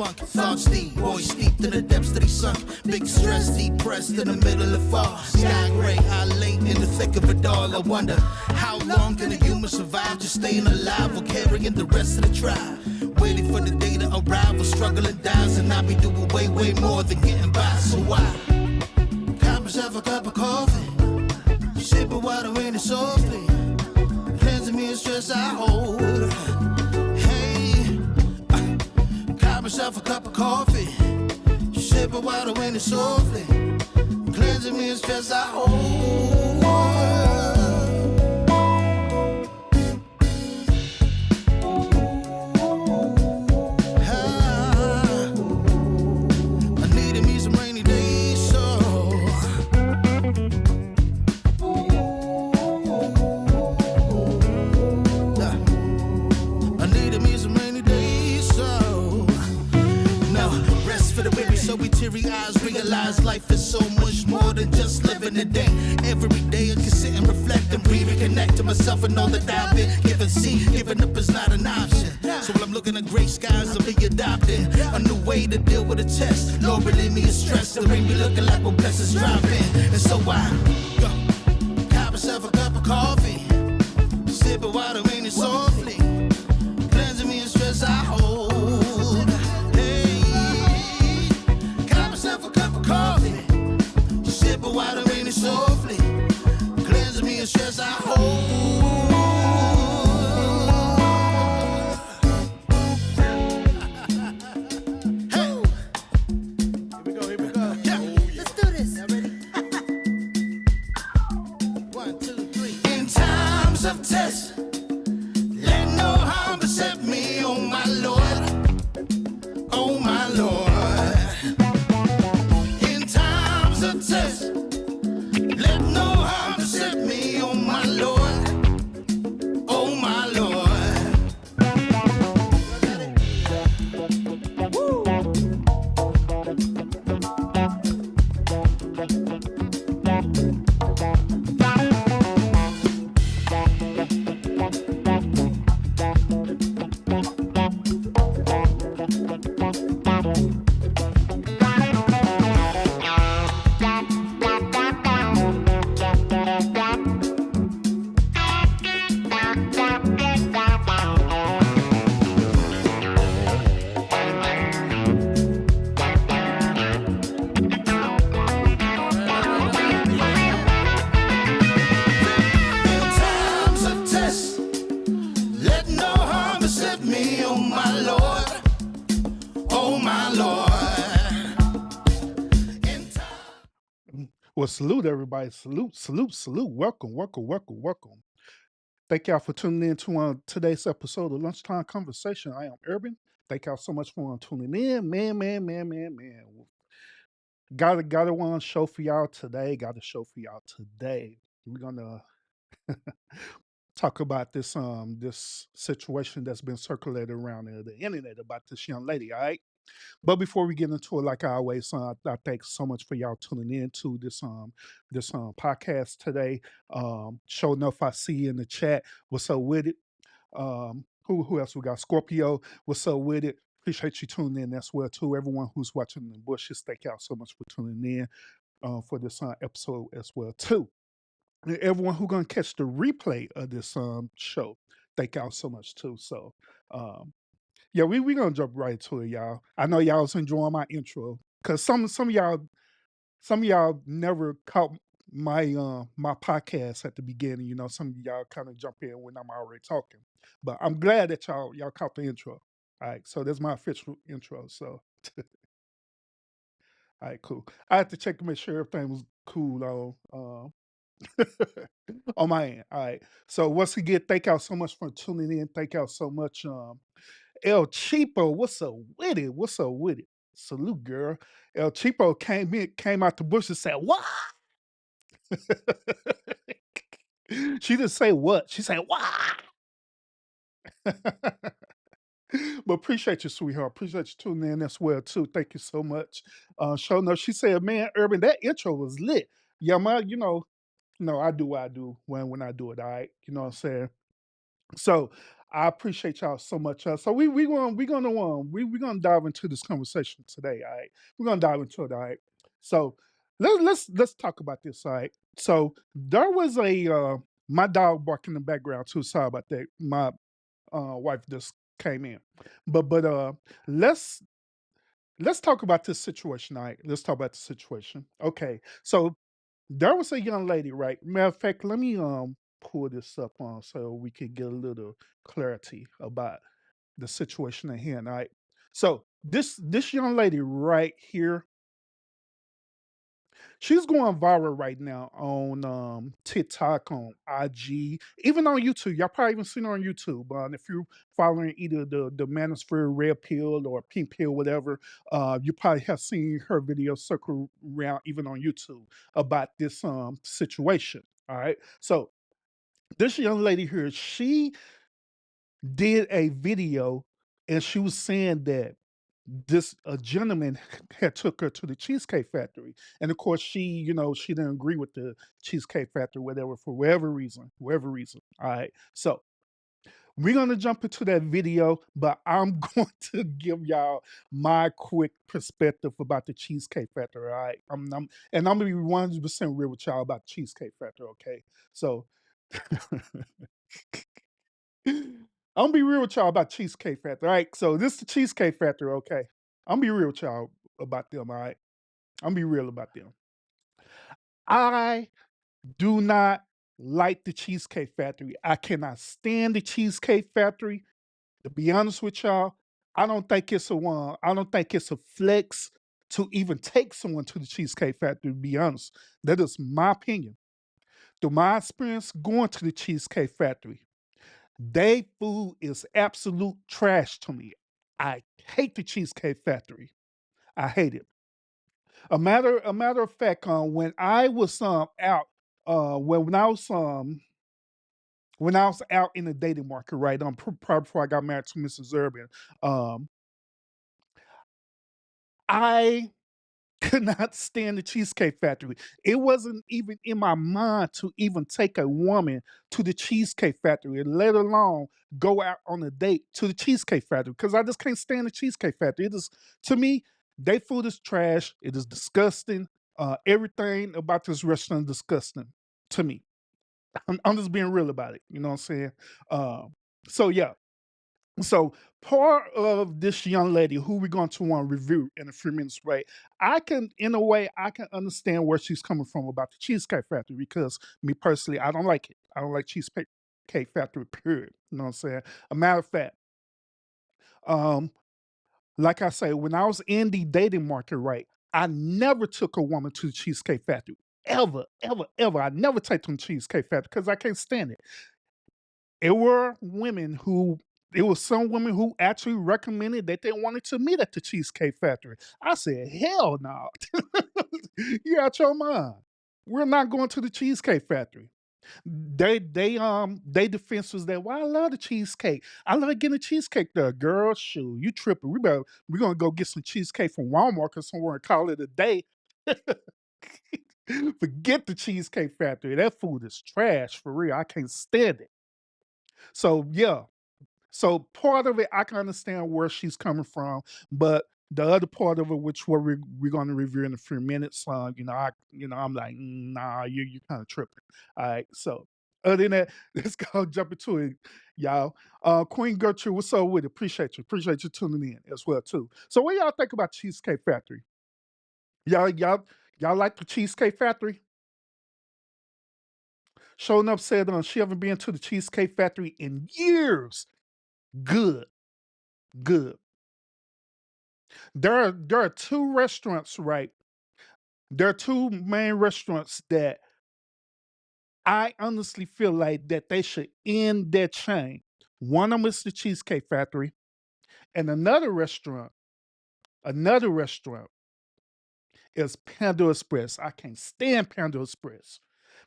funk. Thoughts deep, boys steeped in the depths that he sunk. Big stress, depressed in the middle of fall. Sky gray, I late in the thick of it all. I wonder, how long can a human survive just staying alive or carrying the rest of the tribe? Waiting for the day to arrive or struggling dies, and I be doing way, way more than getting by. So why? Cop myself a cup of coffee, sipping water in it softly, cleansing me of stress I hold. Hey, cop myself a cup of coffee, sipping water in it softly, cleansing me of stress I hold. Realize life is so much more than just living a day. Every day I can sit and reflect and reconnect to myself and all that I've been given. See, giving up is not an option. So while I'm looking at gray skies, I'll be adopting a new way to deal with a test. Lord, relieve me of stress. The rain be looking like when blessings drop in. And so I cop myself a cup of coffee, sipping water in it softly, cleansing me of stress I hold. Sipping water in it softly, cleansing me of stress I hold. Hey, here we go. Yeah, let's do this. Y'all ready? 1, 2, 3. In times of test, let no harm beset me, oh my Lord, oh my Lord. Test. Let no harm beset me, oh my Lord, oh my Lord. Well, salute everybody. Salute. Welcome. Thank y'all for tuning in to today's episode of Lunchtime Conversation. I am Urban. Thank y'all so much for tuning in. Man. Got one show for y'all today. We're gonna talk about this situation that's been circulated around the internet about this young lady, all right? But before we get into it, like I always, I thank so much for y'all tuning in to this podcast today. Sure enough, I see you in the chat. What's up with it? Who else we got? Scorpio. What's up with it? Appreciate you tuning in as well too. Everyone who's watching the bushes, thank y'all so much for tuning in for this episode as well too. And everyone who gonna catch the replay of this show, thank y'all so much too. So yeah, we gonna jump right to it, y'all. I know y'all was enjoying my intro because some of y'all never caught my podcast at the beginning. You know, some of y'all kind of jump in when I'm already talking. But I'm glad that y'all caught the intro. All right, so that's my official intro. So all right, cool. I had to check to make sure everything was cool on my end. All right. So once again, thank y'all so much for tuning in. Thank y'all so much. El Cheapo, what's up with it? Salute, girl. El Cheapo came out the bush and said, "What?" She didn't say what. She said, "What?" But appreciate you, sweetheart. Appreciate you tuning in as well too. Thank you so much. Show enough. She said, "Man, Urban, that intro was lit." Yeah, I do what I do when I do it. All right, you know what I'm saying. So I appreciate y'all so much. So we gonna dive into this conversation today. All right, we're gonna dive into it. All right. So let's talk about this. All right. So there was a my dog barking in the background too. Sorry about that. My wife just came in, but let's let's talk about this situation. All right. Let's talk about the situation. Okay. So there was a young lady, right? Matter of fact, let me pull this up on so we can get a little clarity about the situation at hand. All right. So this young lady right here, she's going viral right now on TikTok, on IG, even on YouTube. Y'all probably even seen her on YouTube. If you're following either the Manosphere Red Pill or Pink Pill, whatever, you probably have seen her video circle around even on YouTube about this situation. All right. So this young lady here, she did a video and she was saying that this a gentleman had took her to the Cheesecake Factory, and of course she didn't agree with the Cheesecake Factory, whatever, for whatever reason, whatever reason. All right, so we're gonna jump into that video, but I'm going to give y'all my quick perspective about the Cheesecake Factory. All right, and I'm gonna be 100% real with y'all about Cheesecake Factory. Okay, so I'm gonna be real with y'all about Cheesecake Factory. All right, so this is the Cheesecake Factory. Okay, I'm gonna be real with y'all about them. All right, I'm gonna be real about them. I do not like the Cheesecake Factory. I cannot stand the Cheesecake Factory. To be honest with y'all, I don't think it's a one. I don't think it's a flex to even take someone to the Cheesecake Factory. To be honest, that is my opinion. Through my experience going to the Cheesecake Factory, they food is absolute trash to me. I hate the Cheesecake Factory. I hate it. A matter of fact, when I was out, when I was out in the dating market, right, probably before I got married to Mrs. Urban, um, I could not stand the Cheesecake Factory. It wasn't even in my mind to even take a woman to the Cheesecake Factory, let alone go out on a date to the Cheesecake Factory, because I just can't stand the Cheesecake Factory. It is, to me, their food is trash. It is disgusting. Everything about this restaurant is disgusting to me. I'm just being real about it. You know what I'm saying? So yeah, so part of this young lady who we're going to want to review in a few minutes, right? I can, in a way, I can understand where she's coming from about the Cheesecake Factory, because me personally, I don't like it. I don't like Cheesecake Factory, period. You know what I'm saying? A matter of fact, um, like I say, when I was in the dating market, right, I never took a woman to the Cheesecake Factory. Ever, ever, ever. I never take them to Cheesecake Factory because I can't stand it. It were women who it was some women who actually recommended that they wanted to meet at the Cheesecake Factory. I said, hell no. You out your mind. We're not going to the Cheesecake Factory. They defense was that, well, I love the cheesecake. I love getting a cheesecake there. Girl, shoot, you tripping. We're gonna go get some cheesecake from Walmart or somewhere and call it a day. Forget the Cheesecake Factory. That food is trash for real. I can't stand it. So yeah, so part of it, I can understand where she's coming from, but the other part of it, which we're going to review in a few minutes, I'm like, nah, you kind of tripping. All right, so other than that, let's go jump into it, y'all. Queen Gertrude, what's up with it? Appreciate you tuning in as well too. So, what y'all think about Cheesecake Factory? Y'all like the Cheesecake Factory? Showing up said she haven't been to the Cheesecake Factory in years. Good, good. There are two restaurants, right? There are two main restaurants that I honestly feel like that they should end their chain. One of them is the Cheesecake Factory, and another restaurant is Panda Express. I can't stand Panda Express.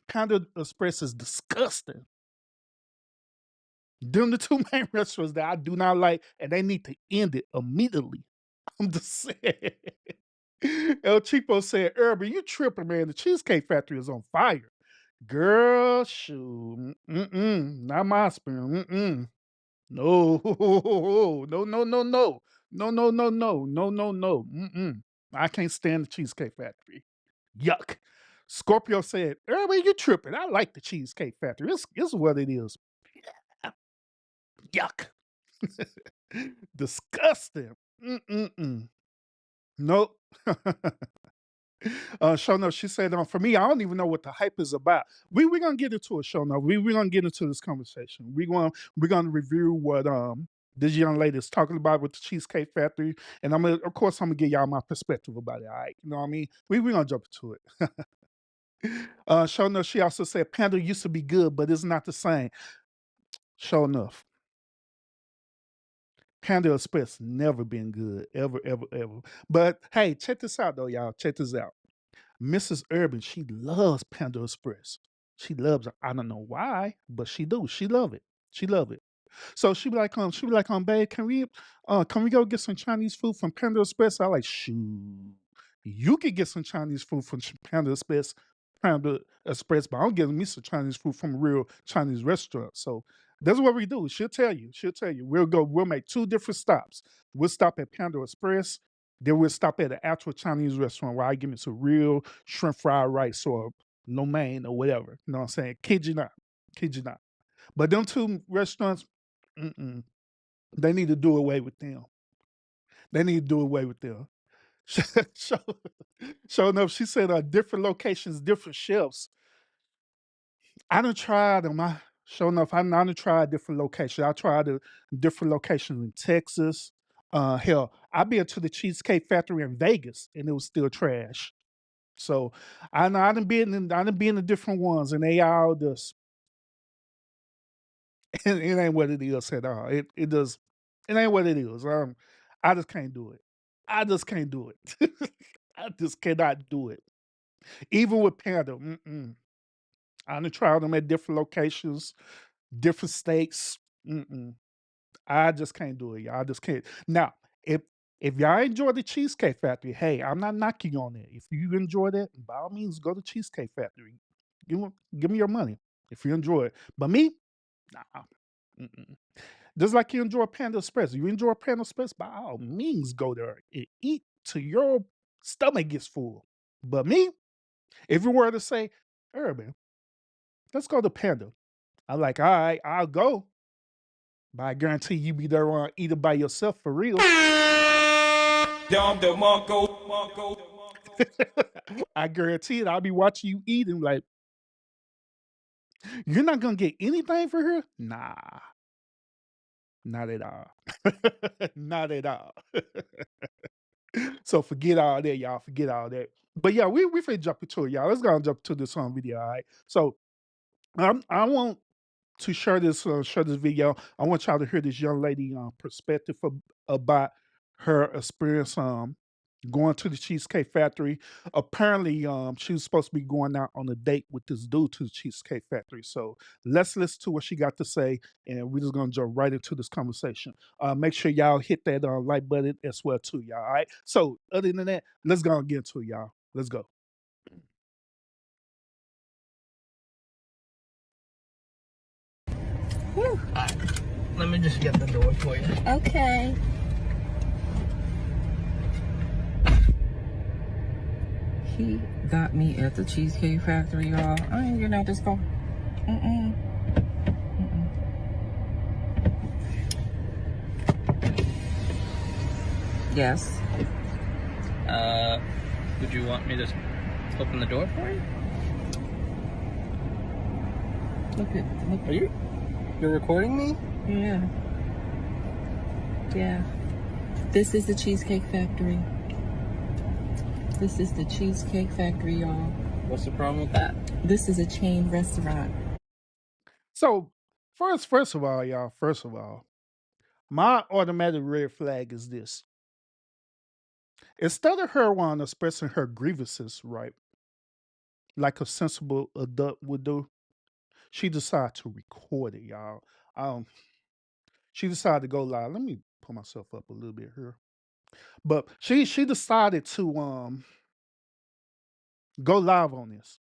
Panda Express is disgusting. Them the two main restaurants that I do not like, and they need to end it immediately. I'm just saying. El Cheapo said, Urban, you tripping, man. The Cheesecake Factory is on fire. Girl, shoot. Mm-mm. Not my spoon. Mm-mm. No, no, no, no, no. No, no, no, no, no, no, no. Mm-mm. I can't stand the Cheesecake Factory. Yuck. Scorpio said, "Early, you tripping. I like the Cheesecake Factory. It's what it is." Yuck. Disgusting. Mm-mm-mm. Nope. Show note, she said, for me, I don't even know what the hype is about. We're gonna get into a show note. We're gonna get into this conversation. We're gonna review what this young lady is talking about with the Cheesecake Factory. And of course I'm gonna give y'all my perspective about it. All right. You know what I mean? We're gonna jump into it. Show enough, she also said Panda used to be good, but it's not the same. Show enough. Panda Express never been good. Ever, ever, ever. But hey, check this out though, y'all. Check this out. Mrs. Urban, she loves Panda Express. She loves it. I don't know why, but she do. She love it. She love it. So babe, can we go get some Chinese food from Panda Express? I like, shoot. You could get some Chinese food from Panda Express, but I'm getting me some Chinese food from a real Chinese restaurant. So that's what we do. She'll tell you. She'll tell you. We'll make two different stops. We'll stop at Panda Express, then we'll stop at an actual Chinese restaurant where I give me some real shrimp fried rice or lo mein or whatever. You know what I'm saying? Kid you not. Kid you not. But them two restaurants, mm-mm, they need to do away with them. They need to do away with them. show, Show enough, she said different locations, different chefs. I done tried them. Sure enough, I done tried different locations. I tried the different locations in Texas. Hell, I been to the Cheesecake Factory in Vegas and it was still trash. So I done been to different ones and they all just it ain't what it is at all. It ain't what it is. I just can't do it. I just can't do it. I just cannot do it. Even with Panda, mm-mm. I done tried them at different locations, different states. Mm-mm. I just can't do it, y'all. I just can't. Now, if y'all enjoy the Cheesecake Factory, hey, I'm not knocking on it. If you enjoy that, by all means, go to Cheesecake Factory. Give me your money if you enjoy it. But me, nah. Mm-mm. Just like you enjoy Panda Express. You enjoy Panda Express, by all means, go there and eat till your stomach gets full. But me, if you were to say, Urban, let's go to Panda. I'm like, all right, I'll go. But I guarantee you be there on eat it by yourself for real. I guarantee it. I'll be watching you eat and like, you're not gonna get anything for her? Nah, not at all. Not at all. So forget all that, y'all. Forget all that. But yeah, we finna jump into it, y'all. Let's go and jump to this video, all right? So I want to share this video. I want y'all to hear this young lady perspective about her experience going to the Cheesecake Factory. Apparently, she was supposed to be going out on a date with this dude to the Cheesecake Factory. So let's listen to what she got to say, and we're just gonna jump right into this conversation. Make sure y'all hit that like button as well too, y'all. All right. So other than that, let's go and get into it, y'all. Let's go. Whew. Let me just get the door for you. Okay. He got me at the Cheesecake Factory, y'all. I ain't getting out this car. Mm-mm. Mm-mm. Yes. Would you want me to open the door for you? Look. Are you're recording me? Yeah. Yeah. This is the Cheesecake Factory. This is the Cheesecake Factory, y'all. What's the problem with that? This is a chain restaurant. So first of all, y'all, first of all, my automatic red flag is this. Instead of her one expressing her grievances, right, like a sensible adult would do, she decided to record it, y'all. Um, she decided to go live. Let me pull myself up a little bit here. But she decided to go live on this.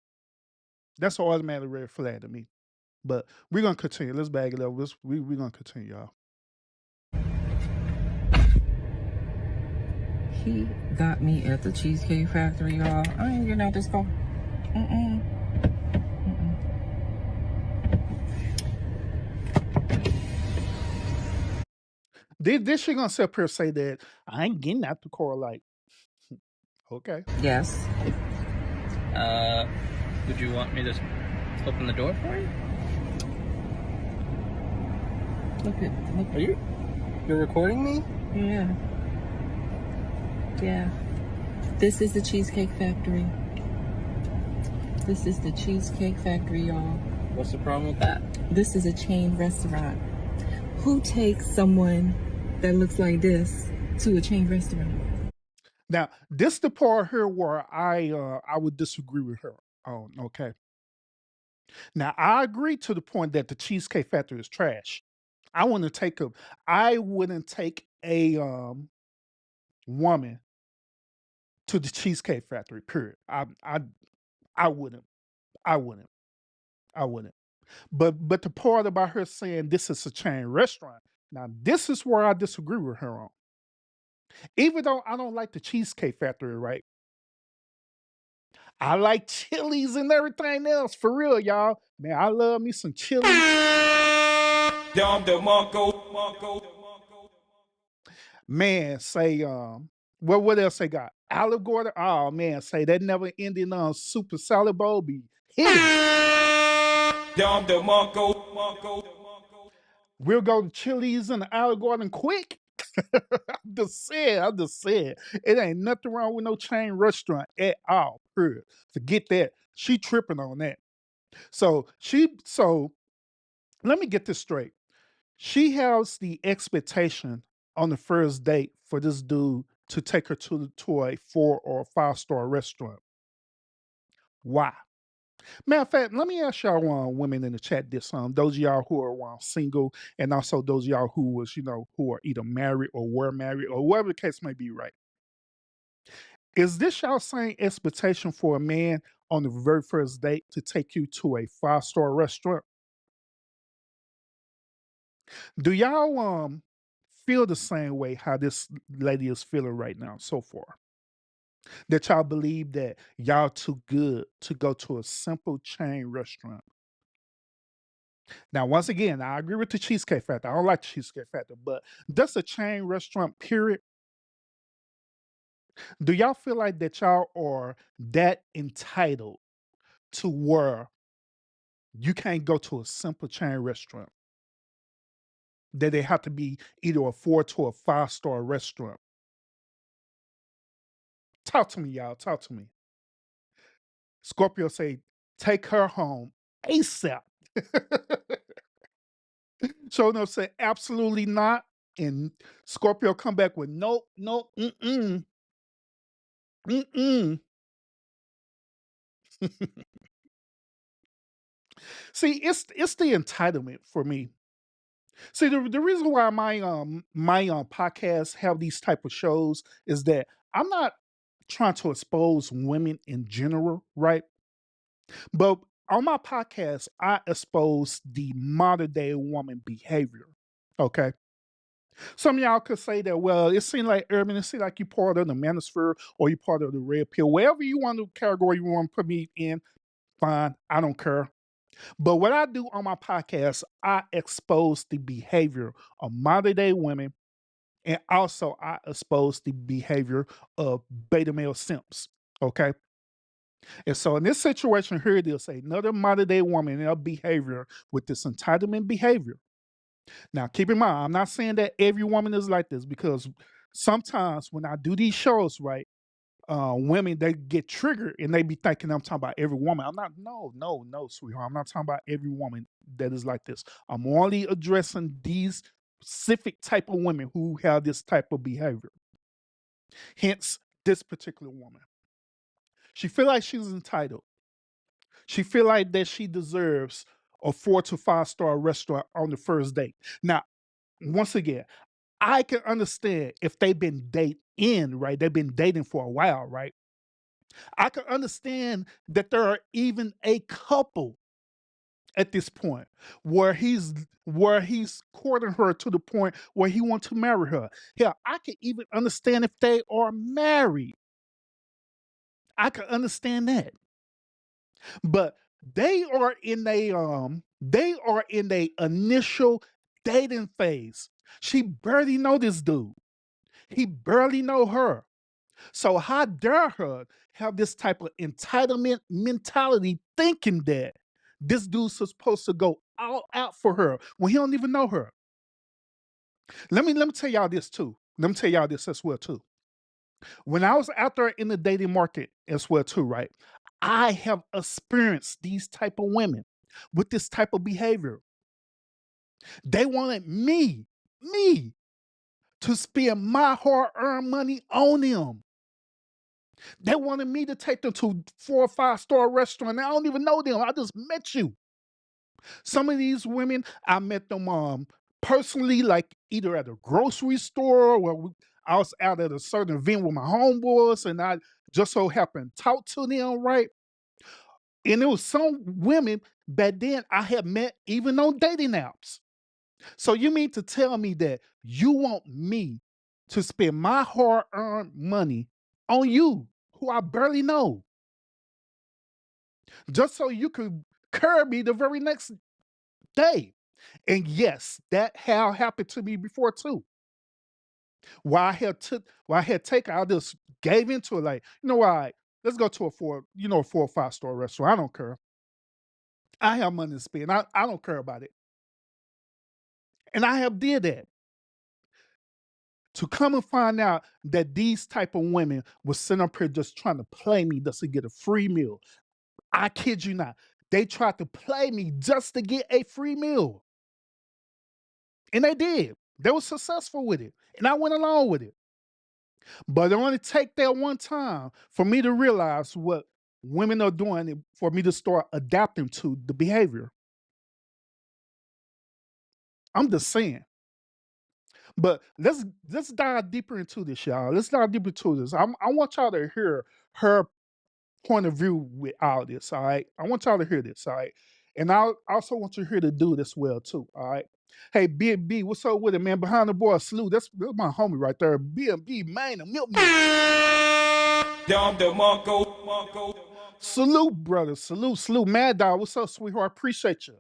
That's an automatic red flag to me. But we're gonna continue. Let's bag it up. We're gonna continue, y'all. He got me at the Cheesecake Factory, y'all. I ain't getting out this car. Mm-mm. This she gonna sit up here and say that I ain't getting out the car like, okay. Yes. Would you want me to open the door for you? Look. You're recording me? Yeah. Yeah. This is the Cheesecake Factory. This is the Cheesecake Factory, y'all. What's the problem with that? This is a chain restaurant. Who takes someone that looks like this to a chain restaurant? Now, this the part here where I would disagree with her on, okay. Now I agree to the point that the Cheesecake Factory is trash. I wouldn't take a woman to the Cheesecake Factory, period. I wouldn't. I wouldn't. I wouldn't. But the part about her saying this is a chain restaurant, now this is where I disagree with her on. Even though I don't like the Cheesecake Factory, right? I like Chili's and everything else. For real, y'all. Man, I love me some Chili's. Man, say what else they got? Alligator. Oh man, say that never ending super salad bowl be hitting. We'll go to Chili's and the Alligator quick. I'm just saying. It ain't nothing wrong with no chain restaurant at all. Period. Forget that. She tripping on that. So let me get this straight. She has the expectation on the first date for this dude to take her to a 4 or 5-star restaurant. Why? Matter of fact, let me ask y'all women in the chat this those of y'all who are single, and also those of y'all who was, who are either married or were married or whatever the case may be, right? Is this y'all same expectation for a man on the very first date to take you to a 5-star restaurant? Do y'all feel the same way how this lady is feeling right now so far? That y'all believe that y'all too good to go to a simple chain restaurant? Now, once again, I agree with the Cheesecake Factory. I don't like the Cheesecake Factory, but that's a chain restaurant, period. Do y'all feel like that y'all are that entitled to where you can't go to a simple chain restaurant? That they have to be either a 4 to a 5-star restaurant? Talk to me, y'all. Talk to me. Scorpio say, take her home ASAP. So no say absolutely not. And Scorpio come back with nope, nope, mm-mm, mm-mm. See, it's the entitlement for me. See, the reason why my podcasts have these type of shows is that I'm not trying to expose women in general, right? But on my podcast, I expose the modern day woman behavior. Okay. Some of y'all could say that, well, it seems like urban, it seems like you part of the manosphere or you part of the red pill. Wherever you want to category you want to put me in, fine. I don't care. But what I do on my podcast, I expose the behavior of modern day women, and also I expose the behavior of beta male simps. Okay. And so in this situation here, it is another modern day woman and her behavior with this entitlement behavior. Now, keep in mind, I'm not saying that every woman is like this, because sometimes when I do these shows, right, women they get triggered and they be thinking I'm talking about every woman. I'm not. No, no, no, sweetheart. I'm not talking about every woman that is like this. I'm only addressing these specific type of women who have this type of behavior. Hence, this particular woman. She feel like she's entitled. She feel like that she deserves a 4 to 5-star restaurant on the first date. Now, once again, I can understand if they've been dating, right? They've been dating for a while, right? I can understand that there are even a couple at this point, where he's courting her to the point where he wants to marry her. Hell, I can even understand if they are married. I can understand that. But they are in a initial dating phase. She barely know this dude. He barely know her. So how dare her have this type of entitlement mentality thinking that this dude's supposed to go all out for her when he don't even know her. Let me tell y'all this too. Let me tell y'all this as well too. When I was out there in the dating market as well too, right? I have experienced these type of women with this type of behavior. They wanted me to spend my hard-earned money on them. They wanted me to take them to 4 or 5 star restaurant. I don't even know them. I just met you. Some of these women, I met them personally, like either at a grocery store or I was out at a certain event with my homeboys, and I just so happened to talk to them, right? And there was some women back then I had met even on dating apps. So you mean to tell me that you want me to spend my hard-earned money on you, who I barely know, just so you could curb me the very next day? And yes, that had happened to me before too. While I had taken, I just gave into it, like, you know what? Let's go to a 4 or 5 star restaurant. I don't care. I have money to spend. I don't care about it. And I have did that. To come and find out that these type of women was sitting up here just trying to play me just to get a free meal. I kid you not. They tried to play me just to get a free meal. And they did. They were successful with it. And I went along with it. But it only take that one time for me to realize what women are doing and for me to start adapting to the behavior. I'm just saying. But let's dive deeper into this, y'all. Let's dive deeper into this. I want y'all to hear her point of view with all this. All right, I want y'all to hear this. All right, and I also want you to hear the dude as well too. All right. Hey, B&B, what's up with it, man? Behind the boy, salute. That's my homie right there. B&B, man, the milk man. Salute, brother. Salute. Mad Dog, what's up, sweetheart? Appreciate you.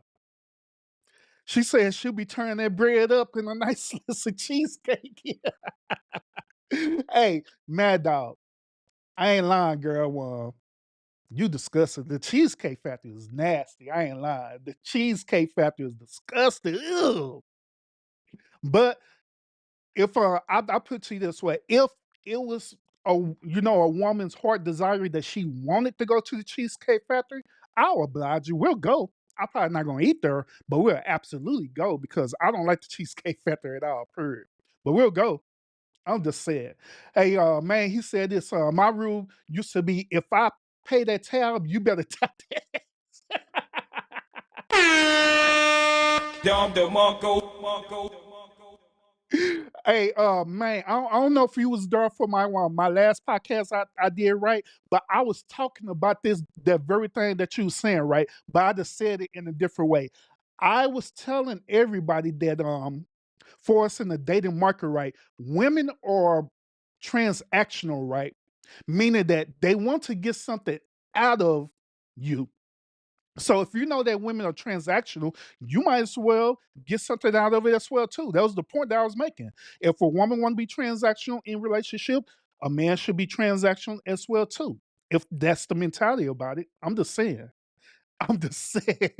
She said she'll be turning that bread up in a nice slice of cheesecake. Hey, Mad Dog, I ain't lying, girl. You disgusting. The Cheesecake Factory is nasty. I ain't lying. The Cheesecake Factory is disgusting. Ew. But if I put it to you this way, if it was a woman's heart desire that she wanted to go to the Cheesecake Factory, I'll oblige you. We'll go. I'm probably not gonna eat there, but we'll absolutely go because I don't like the Cheesecake Factory at all, period. But we'll go. I'm just saying. Hey, man, he said this. My rule used to be if I pay that tab, you better tap that. Hey, man, I don't know if you was there for my last podcast I did, right? But I was talking about that very thing that you was saying, right? But I just said it in a different way. I was telling everybody that for us in the dating market, right, women are transactional, right? Meaning that they want to get something out of you. So if you know that women are transactional, you might as well get something out of it as well too. That was the point that I was making. If a woman want to be transactional in relationship, a man should be transactional as well too. If that's the mentality about it, I'm just saying. I'm just saying.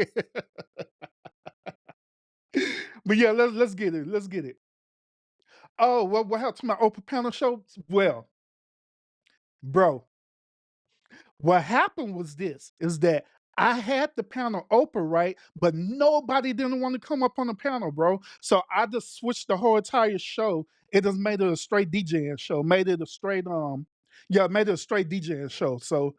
But yeah, let's get it. Let's get it. Oh, well, what happened to my open panel show? Well, bro, what happened was this is that I had the panel open, right? But nobody didn't want to come up on the panel, bro. So I just switched the whole entire show. It just made it a straight DJing show. Made it a straight DJing show. So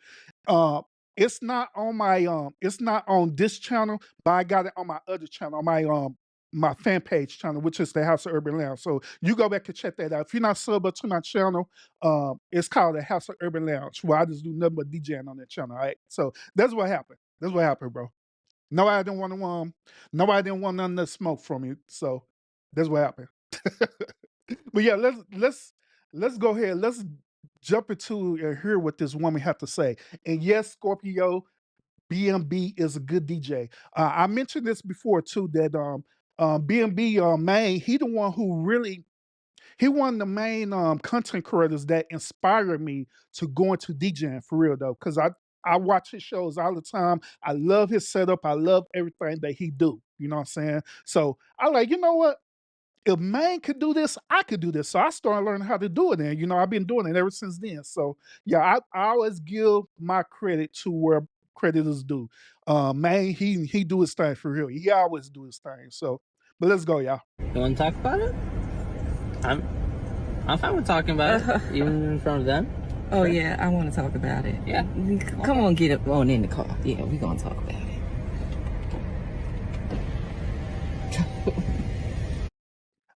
uh it's not on this channel, but I got it on my other channel, on my fan page channel, which is the House of Urban Lounge. So you go back and check that out. If you're not subbed up to my channel, it's called the House of Urban Lounge, where I just do nothing but DJing on that channel. All right. So that's what happened. That's what happened, bro. Nobody didn't want to nobody didn't want none of the smoke from you. So that's what happened. But yeah, let's go ahead. Let's jump into and hear what this woman had to say. And yes, Scorpio, BMB is a good DJ. I mentioned this before too that BMB Main, he the one who really he one of the main content creators that inspired me to go into DJing for real though. Cause I watch his shows all the time. I love his setup. I love everything that he do. You know what I'm saying? So I like, you know what? If man could do this, I could do this. So I started learning how to do it. And you know, I've been doing it ever since then. So yeah, I always give my credit to where credit is due. Man, he do his thing for real. He always do his thing. So, but let's go, y'all. You want to talk about it? I'm fine with talking about it, even in front of them. Oh yeah, I want to talk about it. Yeah. Come on, get up on in the car. Yeah, we're gonna talk about it.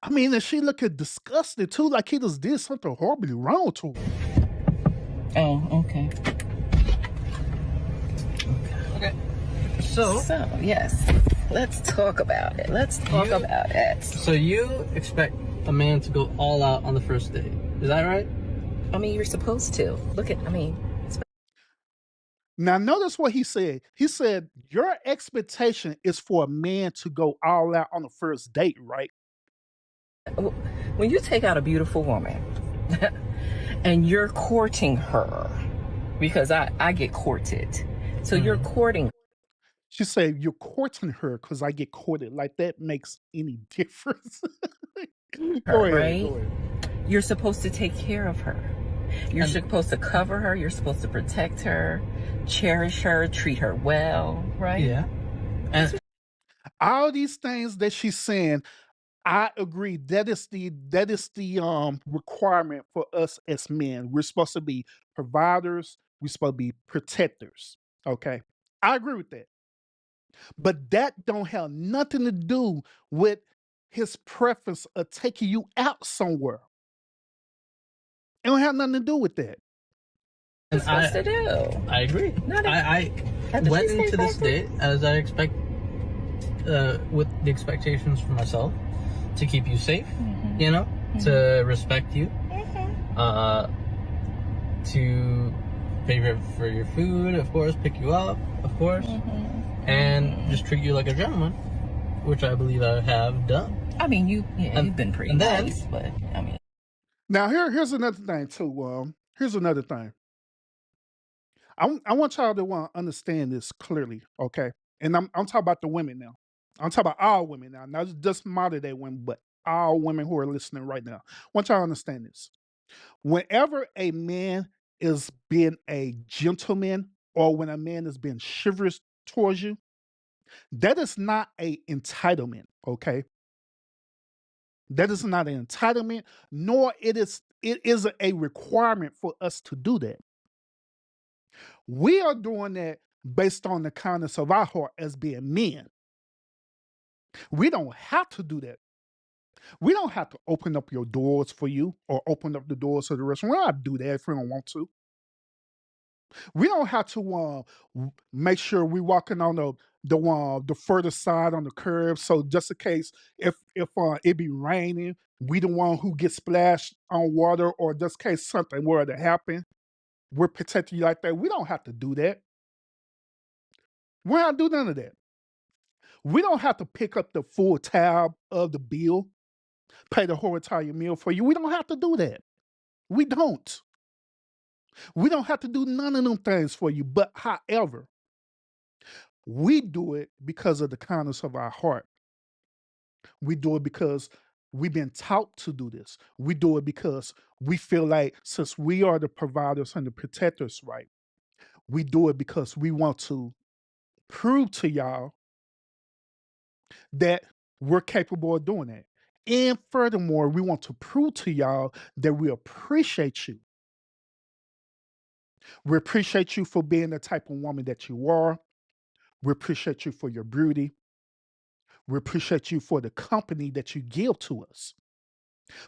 I mean, and she looking disgusted too, like he just did something horribly wrong to her. Oh, okay. Okay. So Yes, let's talk about it. Let's talk about it. So you expect a man to go all out on the first date? Is that right? I mean, you're supposed to. Now, notice what he said. He said, your expectation is for a man to go all out on the first date, right? When you take out a beautiful woman and you're courting her, because I get courted. So you're courting. She said, you're courting her because I get courted. Like that makes any difference. Go ahead, right? go ahead. You're supposed to take care of her. You're supposed to cover her. You're supposed to protect her, cherish her, treat her well, right? Yeah. And All these things that she's saying, I agree. That is the requirement for us as men. We're supposed to be providers. We're supposed to be protectors. Okay, I agree with that. But that don't have nothing to do with his preference of taking you out somewhere. It don't have nothing to do with that. What you're supposed to do. I agree. I At the went Cheesecake into this Factory? date as I expect, with the expectations for myself to keep you safe, you know, to respect you, to pay for your food, of course, pick you up, of course, and just treat you like a gentleman, which I believe I have done. I mean, you've been pretty and then- nice, but I mean. Now here's another thing too. Here's another thing. I want y'all to understand this clearly, okay? And I'm talking about the women now. I'm talking about all women now, not just modern day women, but all women who are listening right now. I want y'all to understand this. Whenever a man is being a gentleman or when a man is being chivalrous towards you, that is not a entitlement, okay? That is not an entitlement, nor it is a requirement for us to do that. We are doing that based on the kindness of our heart as being men. We don't have to do that. We don't have to open up your doors for you or open up the doors of the restaurant. We don't have to do that if we don't want to. We don't have to make sure we're walking on the further side on the curb. So just in case if it be raining, we the one who gets splashed on water, or just in case something were to happen, we're protecting you like that. We don't have to do that. We don't do none of that. We don't have to pick up the full tab of the bill, pay the whole entire meal for you. We don't have to do that. We don't. We don't have to do none of them things for you. But however, we do it because of the kindness of our heart. We do it because we've been taught to do this. We do it because we feel like since we are the providers and the protectors, right? We do it because we want to prove to y'all that we're capable of doing that. And furthermore, we want to prove to y'all that we appreciate you. We appreciate you for being the type of woman that you are. We appreciate you for your beauty. We appreciate you for the company that you give to us.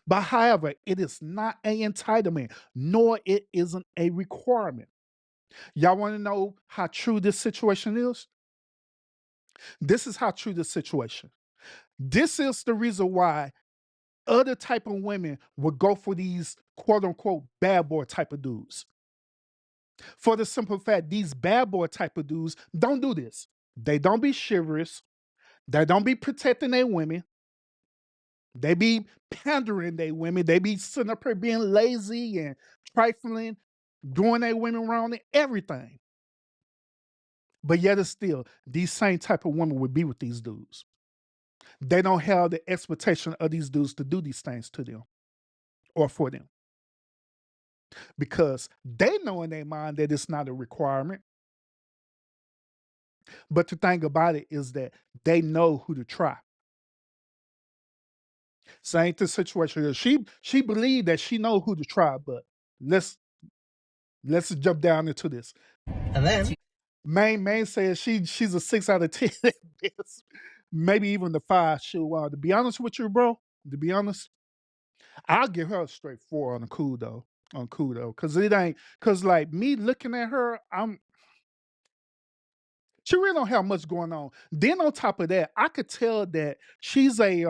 But however, it is not an entitlement, nor it isn't a requirement. Y'all want to know how true this situation is? This is how true the situation. This is the reason why other type of women would go for these quote unquote bad boy type of dudes. For the simple fact, these bad boy type of dudes don't do this. They don't be chivalrous. They don't be protecting their women. They be pandering their women. They be sitting up here being lazy and trifling, doing their women wrong and everything. But yet it's still, these same type of women would be with these dudes. They don't have the expectation of these dudes to do these things to them or for them. Because they know in their mind that it's not a requirement. But the thing about it is that they know who to try. Same the situation. She believed that she know who to try, but let's jump down into this. And then Main says she's a 6 out of 10 at best, maybe even the 5. To be honest with you, bro. To be honest, I'll give her a straight 4 on the cool though. Cause it ain't like me looking at her, she really don't have much going on. Then on top of that, I could tell that she's a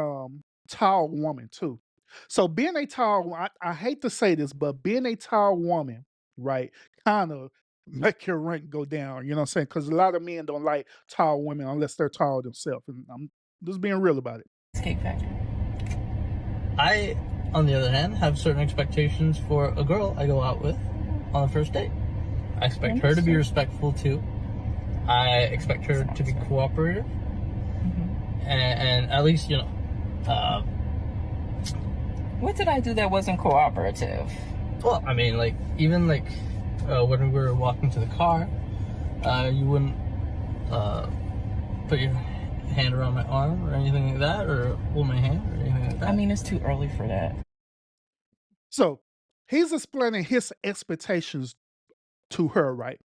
tall woman too. So being a tall, I hate to say this, but being a tall woman, right, kind of make your rank go down. You know what I'm saying? Because a lot of men don't like tall women unless they're tall themselves. And I'm just being real about it. Cheesecake Factory. I, on the other hand, have certain expectations for a girl I go out with on the first date. I expect her to be respectful too. I expect her to be cooperative, and at least, you know. What did I do that wasn't cooperative? Well, I mean, like, even like when we were walking to the car, you wouldn't put your hand around my arm or anything like that, or hold my hand or anything like that. I mean, it's too early for that. So he's explaining his expectations to her, right?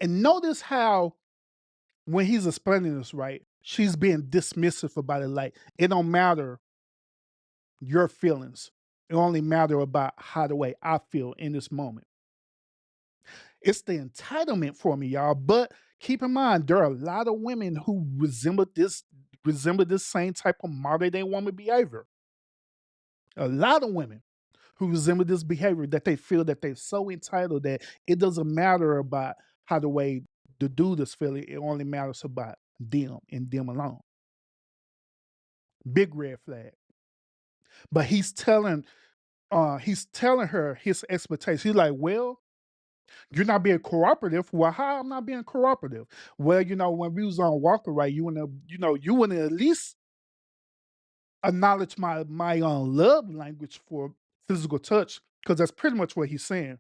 And notice how when he's explaining this, right, she's being dismissive about it. Like, it don't matter your feelings. It only matter about how the way I feel in this moment. It's the entitlement for me, y'all. But keep in mind, there are a lot of women who resemble this same type of modern day woman behavior. A lot of women who resemble this behavior, that they feel that they're so entitled that it doesn't matter about how the way the dude is feeling. It only matters about them and them alone. Big red flag. But he's telling her his expectations. He's like, well, you're not being cooperative. Well, how I'm not being cooperative? Well, you know, when we was on Walker, right, you wouldn't at least acknowledge my love language for physical touch, because that's pretty much what he's saying.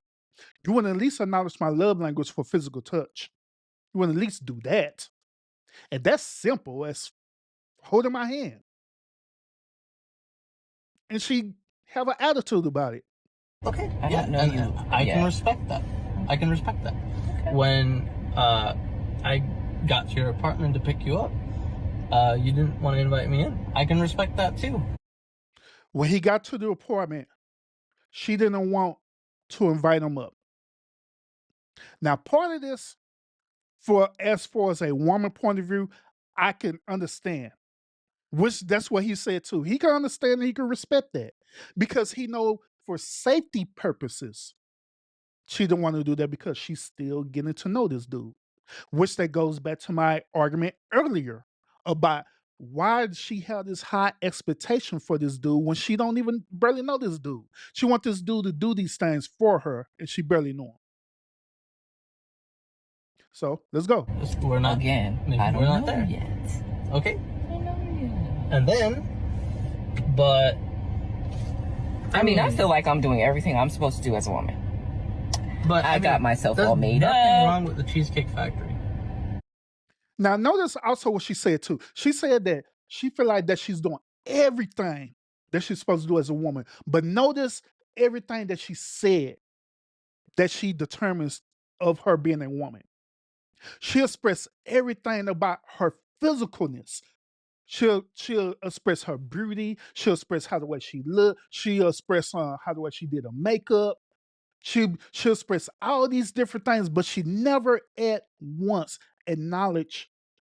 You wouldn't at least acknowledge my love language for physical touch. You wouldn't at least do that. And that's simple as holding my hand. And she have an attitude about it. Okay, I yeah, don't know and you. I Yeah. can respect that. I can respect that. Okay. When I got to your apartment to pick you up, you didn't want to invite me in. I can respect that too. When he got to the apartment, she didn't want to invite him up. Now, part of this, as far as a woman point of view, I can understand. Which that's what he said too. He can understand and he can respect that. Because he know for safety purposes, she don't want to do that because she's still getting to know this dude. Which that goes back to my argument earlier about why she had this high expectation for this dude when she don't even barely know this dude. She wants this dude to do these things for her and she barely know him. So let's go. We're not Again, maybe I don't we're not know there yet. Okay, I don't know yet. and then, but I mean, I feel like I'm doing everything I'm supposed to do as a woman. But I got myself all made There's up. nothing wrong with the Cheesecake Factory. Now notice also what she said too. She said that she feel like that she's doing everything that she's supposed to do as a woman. But notice everything that she said that she determines of her being a woman. She'll express everything about her physicalness. She'll express her beauty. She'll express how the way she looked. She'll express how the way she did her makeup. She'll express all these different things, but she never at once acknowledged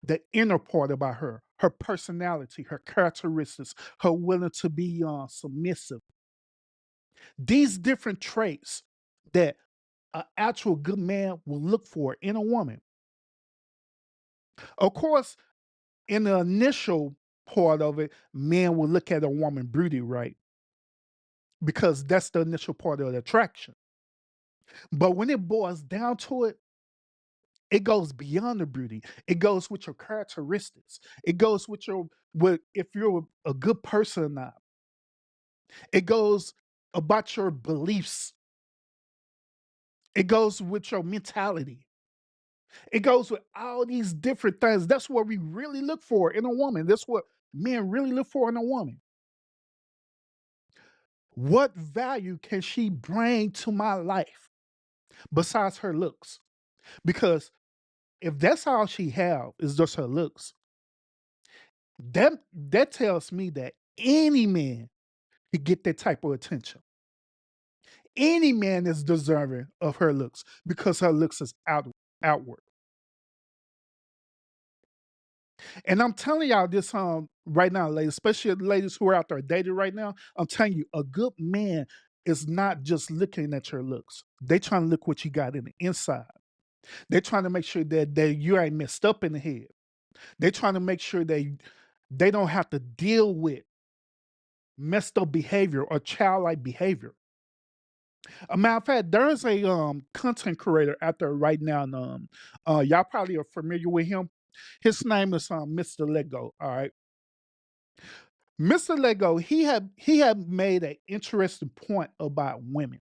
the inner part about her, her personality, her characteristics, her willing to be submissive. These different traits that an actual good man will look for in a woman. Of course, in the initial part of it, men will look at a woman beauty, right? Because that's the initial part of the attraction. But when it boils down to it, it goes beyond the beauty. It goes with your characteristics. It goes with your with if you're a good person or not. It goes about your beliefs. It goes with your mentality. It goes with all these different things. That's what we really look for in a woman. That's what men really look for in a woman. What value can she bring to my life besides her looks? Because if that's all she have is just her looks, that tells me that any man could get that type of attention. Any man is deserving of her looks because her looks is outward. And I'm telling y'all this right now, ladies, especially the ladies who are out there dating right now. I'm telling you, a good man is not just looking at your looks. They trying to look what you got in the inside. They're trying to make sure that you ain't messed up in the head. They're trying to make sure they don't have to deal with messed up behavior or childlike behavior. A matter of fact, there is a content creator out there right now, and y'all probably are familiar with him. His name is Mr. Lego. All right, Mr. Lego. He had made an interesting point about women.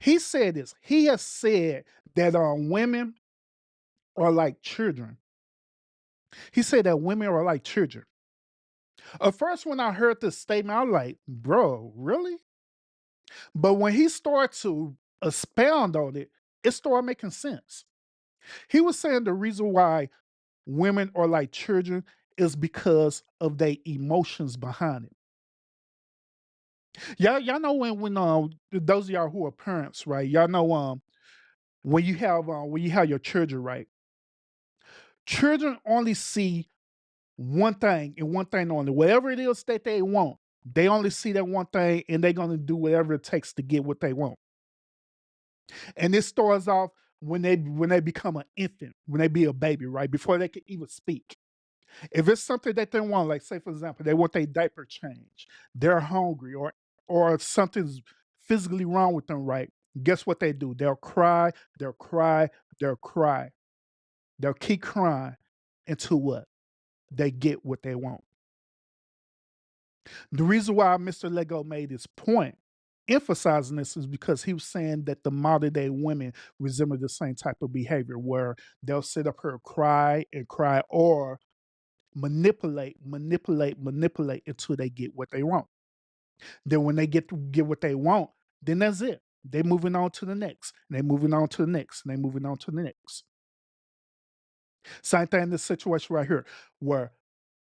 He said this. He has said that women are like children. He said that women are like children. At first, when I heard this statement, I was like, bro, really? But when he started to expound on it, it started making sense. He was saying the reason why women are like children is because of their emotions behind it. Y'all know when those of y'all who are parents, right? Y'all know when you have your children, right? Children only see one thing and one thing only. Whatever it is that they want, they only see that one thing and they're gonna do whatever it takes to get what they want. And this starts off when they become an infant, when they be a baby, right? Before they can even speak. If it's something that they want, like say for example, they want their diaper change, they're hungry, or something's physically wrong with them, right? Guess what they do? They'll cry, they'll cry, they'll cry. They'll keep crying until what? They get what they want. The reason why Mr. Lego made his point emphasizing this is because he was saying that the modern day women resemble the same type of behavior where they'll sit up here cry and cry or manipulate until they get what they want. Then when they get what they want, then that's it. They're moving on to the next. And they're moving on to the next. And they're moving on to the next. Same thing in this situation right here, where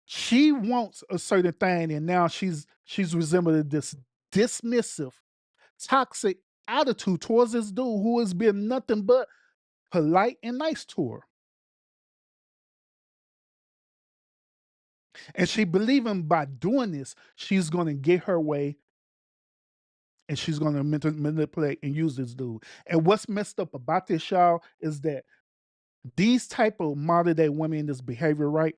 she wants a certain thing, and now she's resembling this dismissive, toxic attitude towards this dude who has been nothing but polite and nice to her. And she believing by doing this, she's gonna get her way and she's gonna manipulate and use this dude. And what's messed up about this, y'all, is that these type of modern day women in this behavior, right?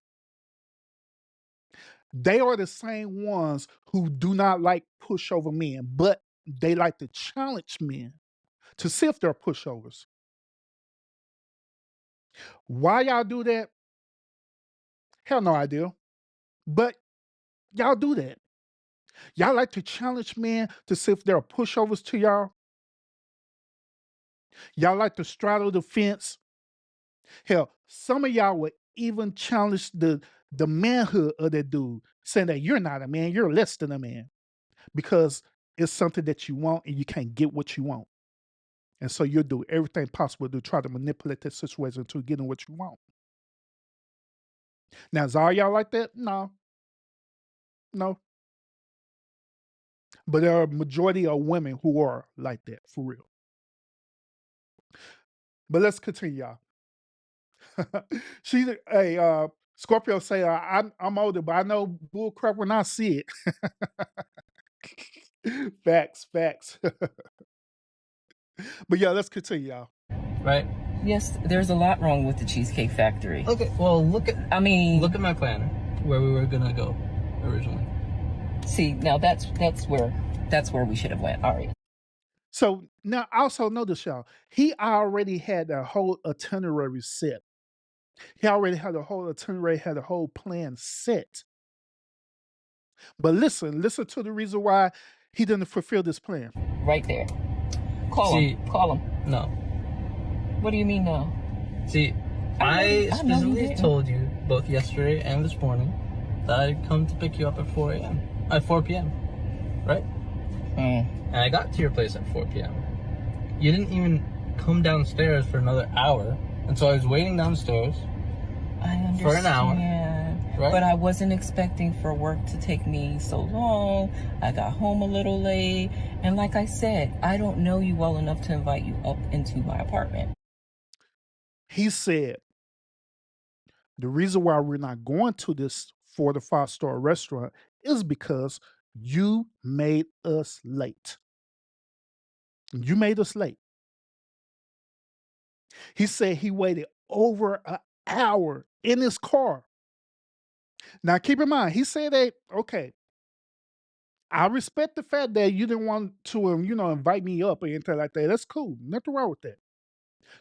They are the same ones who do not like pushover men, but they like to challenge men to see if they're pushovers. Why y'all do that? Hell no idea. But y'all do that. Y'all like to challenge men to see if they're pushovers to y'all. Y'all like to straddle the fence. Hell, some of y'all would even challenge the manhood of that dude, saying that you're not a man, you're less than a man. Because it's something that you want and you can't get what you want. And so you'll do everything possible to try to manipulate that situation to getting what you want. Now, is all y'all like that? No, no. But there are a majority of women who are like that, for real. But let's continue, y'all. She, hey, Scorpio say, I'm older, but I know bull crap when I see it. Facts, facts. But yeah, let's continue, y'all. Right? Yes, there's a lot wrong with the Cheesecake Factory. Okay, well, look at my planner where we were gonna go originally. See, now that's where we should have went. All right. So now also notice, y'all, he already had a whole itinerary set. He already had a whole itinerary, had a whole plan set. But listen to the reason why he didn't fulfill this plan. Right there. Call him. No. What do you mean no? See, I specifically told you both yesterday and this morning that I'd come to pick you up at 4 p.m. Right? And I got to your place at 4 p.m. You didn't even come downstairs for another hour, and so I was waiting downstairs for an hour. Right? But I wasn't expecting for work to take me so long. I got home a little late. And like I said, I don't know you well enough to invite you up into my apartment. He said, the reason why we're not going to this 4 to 5 star restaurant is because you made us late. You made us late. He said he waited over an hour in his car. Now, keep in mind, he said that, okay, I respect the fact that you didn't want to, invite me up or anything like that. That's cool. Nothing wrong with that.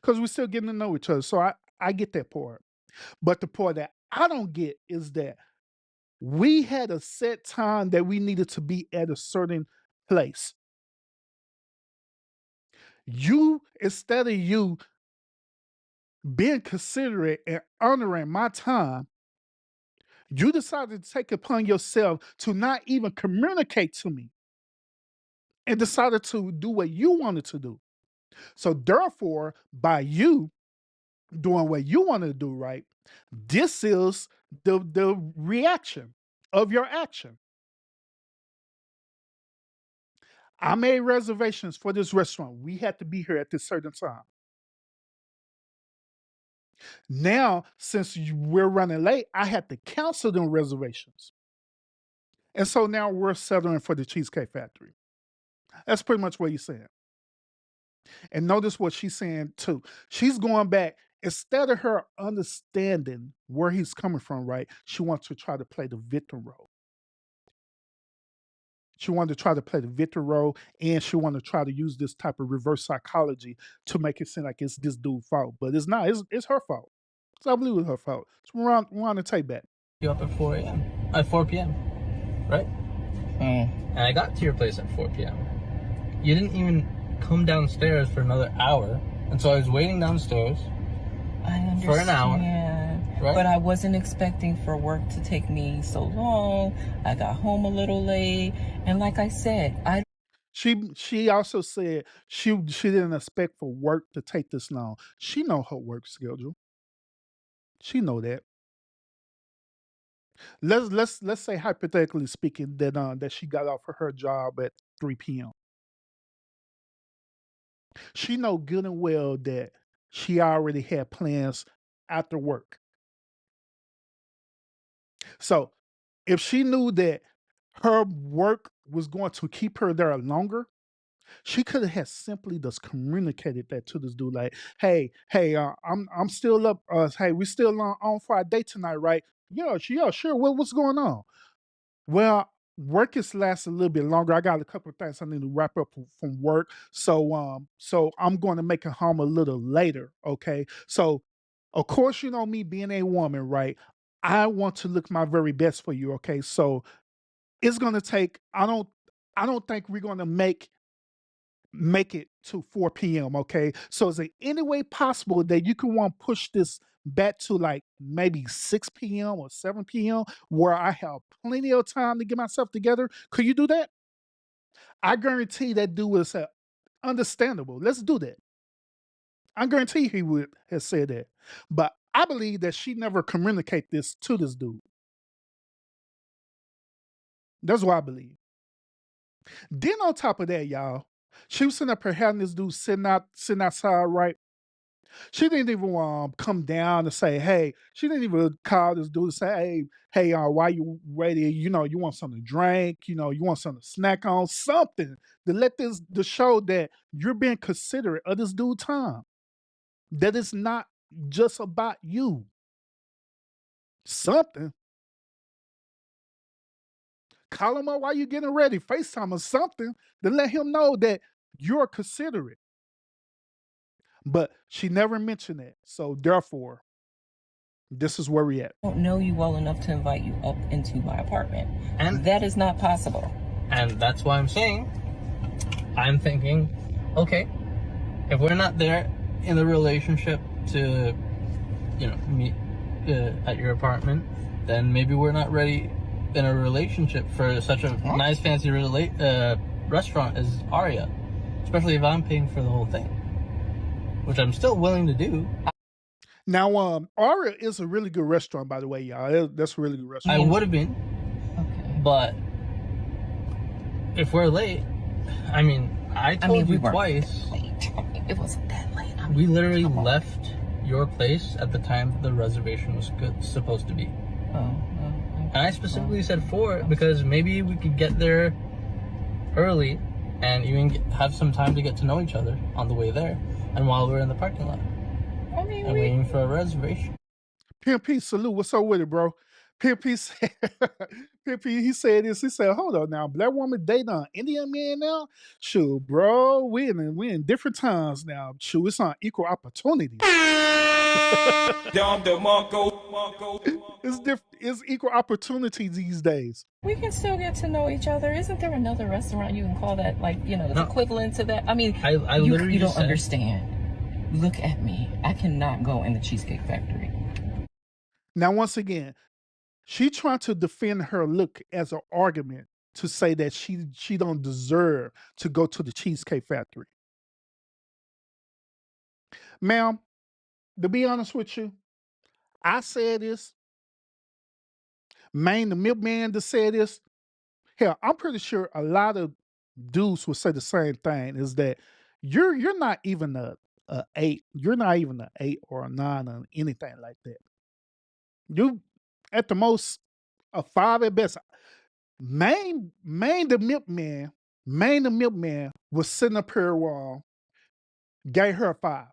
Because we're still getting to know each other. So I get that part. But the part that I don't get is that we had a set time that we needed to be at a certain place. Instead of you being considerate and honoring my time, you decided to take upon yourself to not even communicate to me and decided to do what you wanted to do. So therefore, by you doing what you wanted to do, right, this is the reaction of your action. I made reservations for this restaurant. We had to be here at this certain time. Now, since we're running late, I had to cancel them reservations. And so now we're settling for the Cheesecake Factory. That's pretty much what he's saying. And notice what she's saying too. She's going back, instead of her understanding where he's coming from, right? She wants to try to play the victim role. She wanted to try to play the victim role, and she wanted to try to use this type of reverse psychology to make it seem like it's this dude's fault. But it's not. It's her fault. So I believe it's her fault. So we're on the take back. You up at 4 p.m. Right? And I got to your place at 4 p.m. You didn't even come downstairs for another hour, and so I was waiting downstairs for an hour. Right? But I wasn't expecting for work to take me so long. I got home a little late. And like I said, She also said she didn't expect for work to take this long. She know her work schedule. She know that. Let's say hypothetically speaking that she got off of her job at 3 p.m. She know good and well that she already had plans after work. So if she knew that her work was going to keep her there longer, she could have simply just communicated that to this dude, like, "Hey, I'm still up. Hey, we still on for our date tonight, right? Yeah, sure. What's going on? Well, work is lasting a little bit longer. I got a couple of things I need to wrap up from work, so I'm going to make it home a little later. Okay, so of course, me being a woman, right? I want to look my very best for you. Okay, so it's gonna take. I don't think we're gonna make it to 4 p.m. Okay. So is there any way possible that you can want to push this back to like maybe 6 p.m. or 7 p.m. where I have plenty of time to get myself together? Could you do that? I guarantee that dude would say, understandable. Let's do that. I guarantee he would have said that. But I believe that she never communicate this to this dude. That's what I believe. Then on top of that, y'all, she was sitting up here having this dude sitting outside, right? She didn't even come down and say, "Hey." She didn't even call this dude and say, "Hey, why you ready? You know, you want something to drink? You know, you want something to snack on? Something to let this to show that you're being considerate of this dude time. That it's not just about you. Something. Call him up while you're getting ready, FaceTime or something to let him know that you're considerate." But she never mentioned it. So therefore, this is where we at. I don't know you well enough to invite you up into my apartment. And that is not possible. And that's why I'm saying, I'm thinking, okay, if we're not there in the relationship to, you know, meet at your apartment, then maybe we're not ready in a relationship for such a nice fancy restaurant as Aria, especially if I'm paying for the whole thing, which I'm still willing to do. Now, Aria is a really good restaurant, by the way, y'all. That's a really good restaurant. I would have been, but if we're late, I mean, I told you twice. Late. It wasn't that late. We literally left your place at the time the reservation was supposed to be. And I specifically said 4 because maybe we could get there early and even have some time to get to know each other on the way there and while we're in the parking lot. I mean, and waiting for a reservation. PMP, salute. What's up with it, bro? PMP said, PMP, he said this. He said, "Hold on now, black woman dating an Indian man now? Shoot, bro, we in different times now. Shoot, it's on equal opportunity." It's equal opportunity these days. We can still get to know each other. Isn't there another restaurant you can call that, like, you know, equivalent to that? I mean, I literally you don't understand. Look at me. I cannot go in the Cheesecake Factory. Now, once again, she trying to defend her look as an argument to say that she don't deserve to go to the Cheesecake Factory. Ma'am, to be honest with you, I said this. Maine, the milkman, to say this. Hell, I'm pretty sure a lot of dudes would say the same thing. Is that you're not even a 8. You're not even an 8 or a 9 or anything like that. You at the most a 5 at best. Maine the milkman was sitting up here gave her a 5.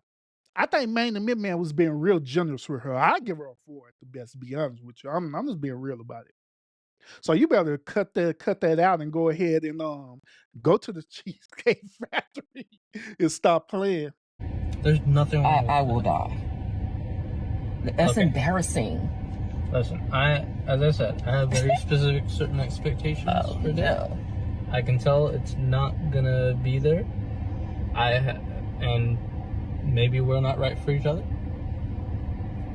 I think Maine the milkman was being real generous with her. I give her a 4 at the best, to be honest with you. I'm just being real about it. So you better cut that out and go ahead and go to the Cheesecake Factory and stop playing. There's nothing wrong. I will die. That's embarrassing. Listen, as I said, I have very specific certain expectations for that. No. I can tell it's not gonna be there. And maybe we're not right for each other.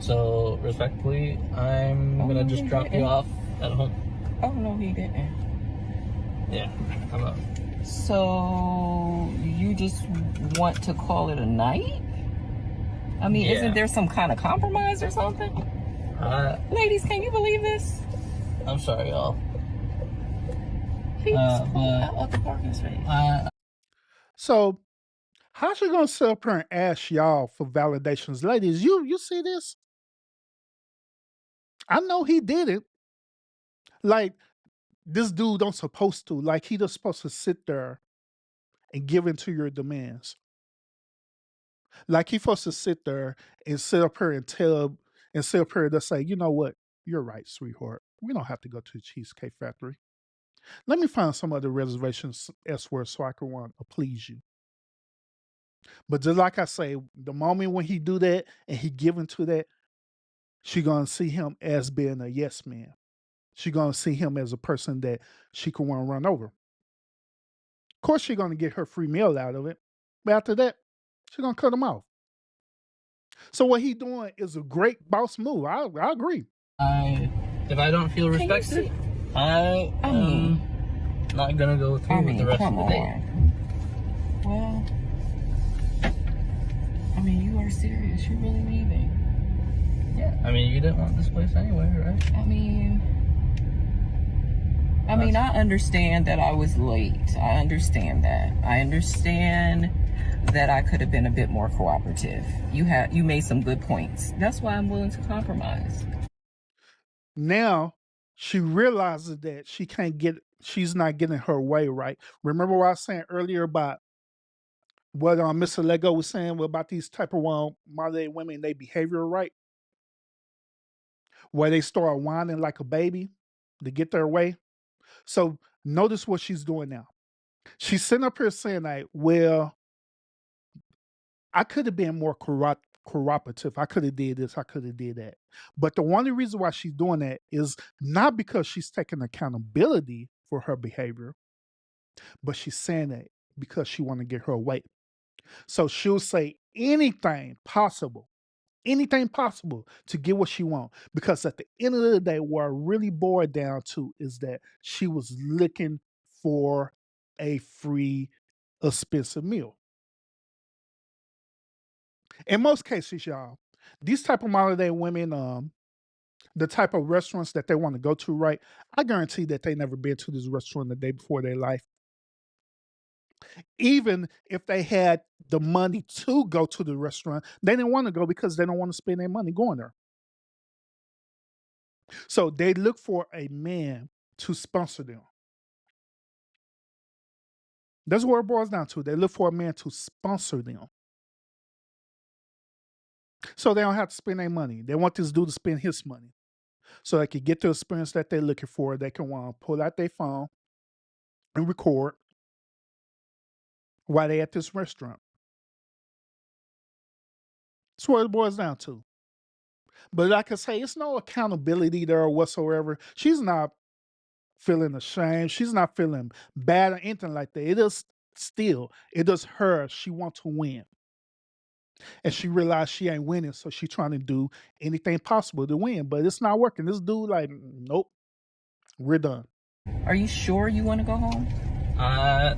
So respectfully, I'm gonna just drop you off at home. Oh no, he didn't. Yeah, I'm up. So you just want to call it a night? I mean, isn't there some kind of compromise or something? Ladies, can you believe this? I'm sorry, y'all. He just pulled out of the parking space. So, how's she gonna sit up here and ask y'all for validations? Ladies, you see this? I know he did it. Like, this dude don't supposed to. Like, he just supposed to sit there and give into your demands. Like, he supposed to sit there and sit up here and sit up here to say, "You know what? You're right, sweetheart. We don't have to go to the Cheesecake Factory. Let me find some other reservations elsewhere so I can want to please you." But just like I say, the moment when he do that and he give into that, she gonna see him as being a yes man. She gonna see him as a person that she can want to run over. Of course, she gonna get her free meal out of it, but after that, she gonna cut him off. So what he doing is a great boss move. I agree. If I don't feel respected, I am not gonna go through with the rest of the day. Well, I mean, you are serious. You're really leaving. Yeah. I mean, you didn't want this place anyway, right? I mean, I understand that I was late. I understand that. I understand that I could have been a bit more cooperative. You made some good points. That's why I'm willing to compromise. Now she realizes that she's not getting her way right. Remember what I was saying earlier about what Mr. Lego was saying about these type of modern day women, they behavior right, where they start whining like a baby to get their way. So notice what she's doing now. She's sitting up here saying like, well, I could have been more cooperative. I could have did this. I could have did that. But the only reason why she's doing that is not because she's taking accountability for her behavior, but she's saying that because she want to get her way. So she'll say anything possible to get what she wants. Because at the end of the day, what it really boiled down to is that she was looking for a free, expensive meal. In most cases, y'all, these type of modern day women, the type of restaurants that they want to go to, right? I guarantee that they never been to this restaurant the day before their life. Even if they had the money to go to the restaurant, they didn't want to go because they don't want to spend their money going there. So they look for a man to sponsor them. That's what it boils down to. They look for a man to sponsor them. So they don't have to spend their money. They want this dude to spend his money. So they can get the experience that they're looking for. They can pull out their phone and record while they at this restaurant. That's what it boils down to. But like I say, it's no accountability there whatsoever. She's not feeling ashamed. She's not feeling bad or anything like that. It is her. She wants to win. And she realized she ain't winning, so she's trying to do anything possible to win. But it's not working. This dude like, nope, we're done. Are you sure you want to go home? I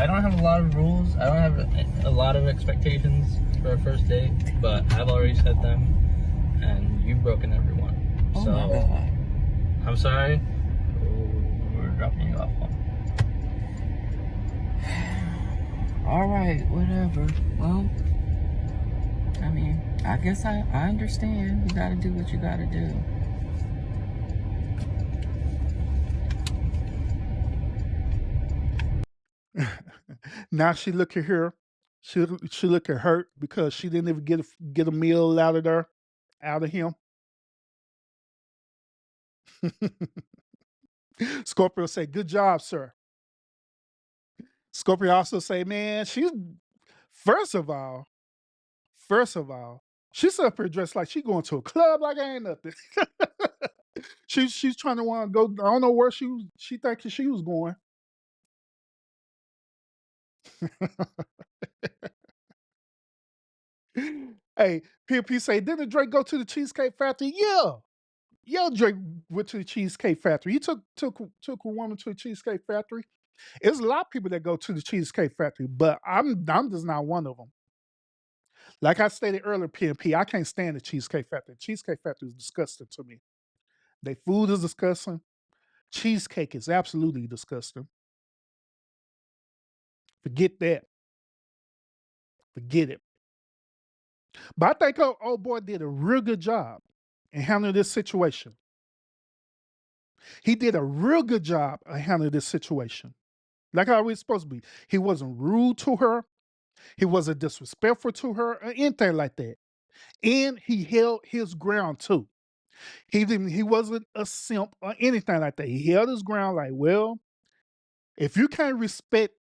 don't have a lot of rules. I don't have a lot of expectations for a first date, but I've already set them, and you've broken every one. Oh So my God. I'm sorry. We're dropping you off home. All right, whatever. Well, I mean, I guess I understand. You got to do what you got to do. Now she look at her. She look at hurt because she didn't even get a meal out of him. Scorpio say, "Good job, sir." Scorpio also say, "Man, she's first of all, she's up here dressed like she going to a club like I ain't nothing." She's trying to want to go. I don't know where she thinking she was going. Hey, PMP say, didn't Drake go to the Cheesecake Factory? Yeah, Drake went to the Cheesecake Factory. He took a woman to the Cheesecake Factory. There's a lot of people that go to the Cheesecake Factory, but I'm just not one of them. Like I stated earlier, PMP, I can't stand the Cheesecake Factory. Cheesecake Factory is disgusting to me. Their food is disgusting. Cheesecake is absolutely disgusting. Forget that. Forget it. But I think old boy did a real good job in handling this situation. He did a real good job of handling this situation. Like how we supposed to be. He wasn't rude to her. He wasn't disrespectful to her or anything like that. And he held his ground too. He wasn't a simp or anything like that. He held his ground like, well, if you can't respect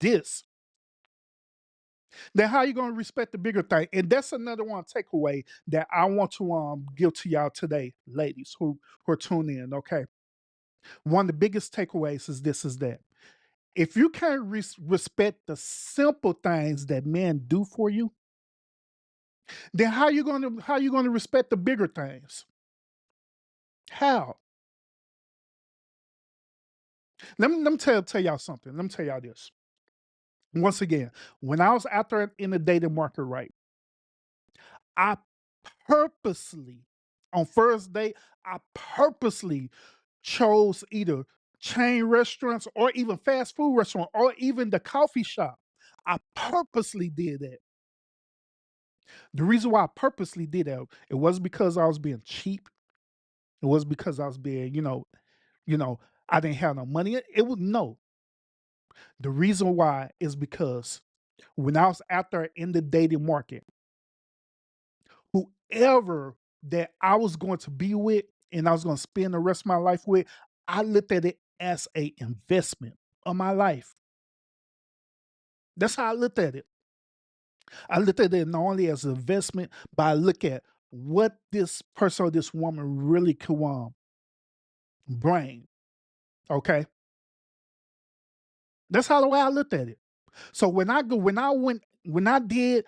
this, then how you gonna respect the bigger thing? And that's another one takeaway that I want to give to y'all today, ladies who are tuning in. Okay, one of the biggest takeaways is that if you can't respect the simple things that men do for you, then how you gonna respect the bigger things? How? Let me tell y'all something. Let me tell y'all this. Once again, when I was out there in the dating market, right, I purposely, on first date, I purposely chose either chain restaurants or even fast food restaurant or even the coffee shop. I purposely did that. The reason why I purposely did that, it wasn't because I was being cheap. It was because I was being, you know, I didn't have no money. It was no. The reason why is because when I was out there in the dating market, whoever that I was going to be with and I was going to spend the rest of my life with, I looked at it as a investment of my life. That's how I looked at it. I looked at it not only as an investment, but I look at what this person or this woman really could bring. Okay. That's how the way I looked at it. So when I did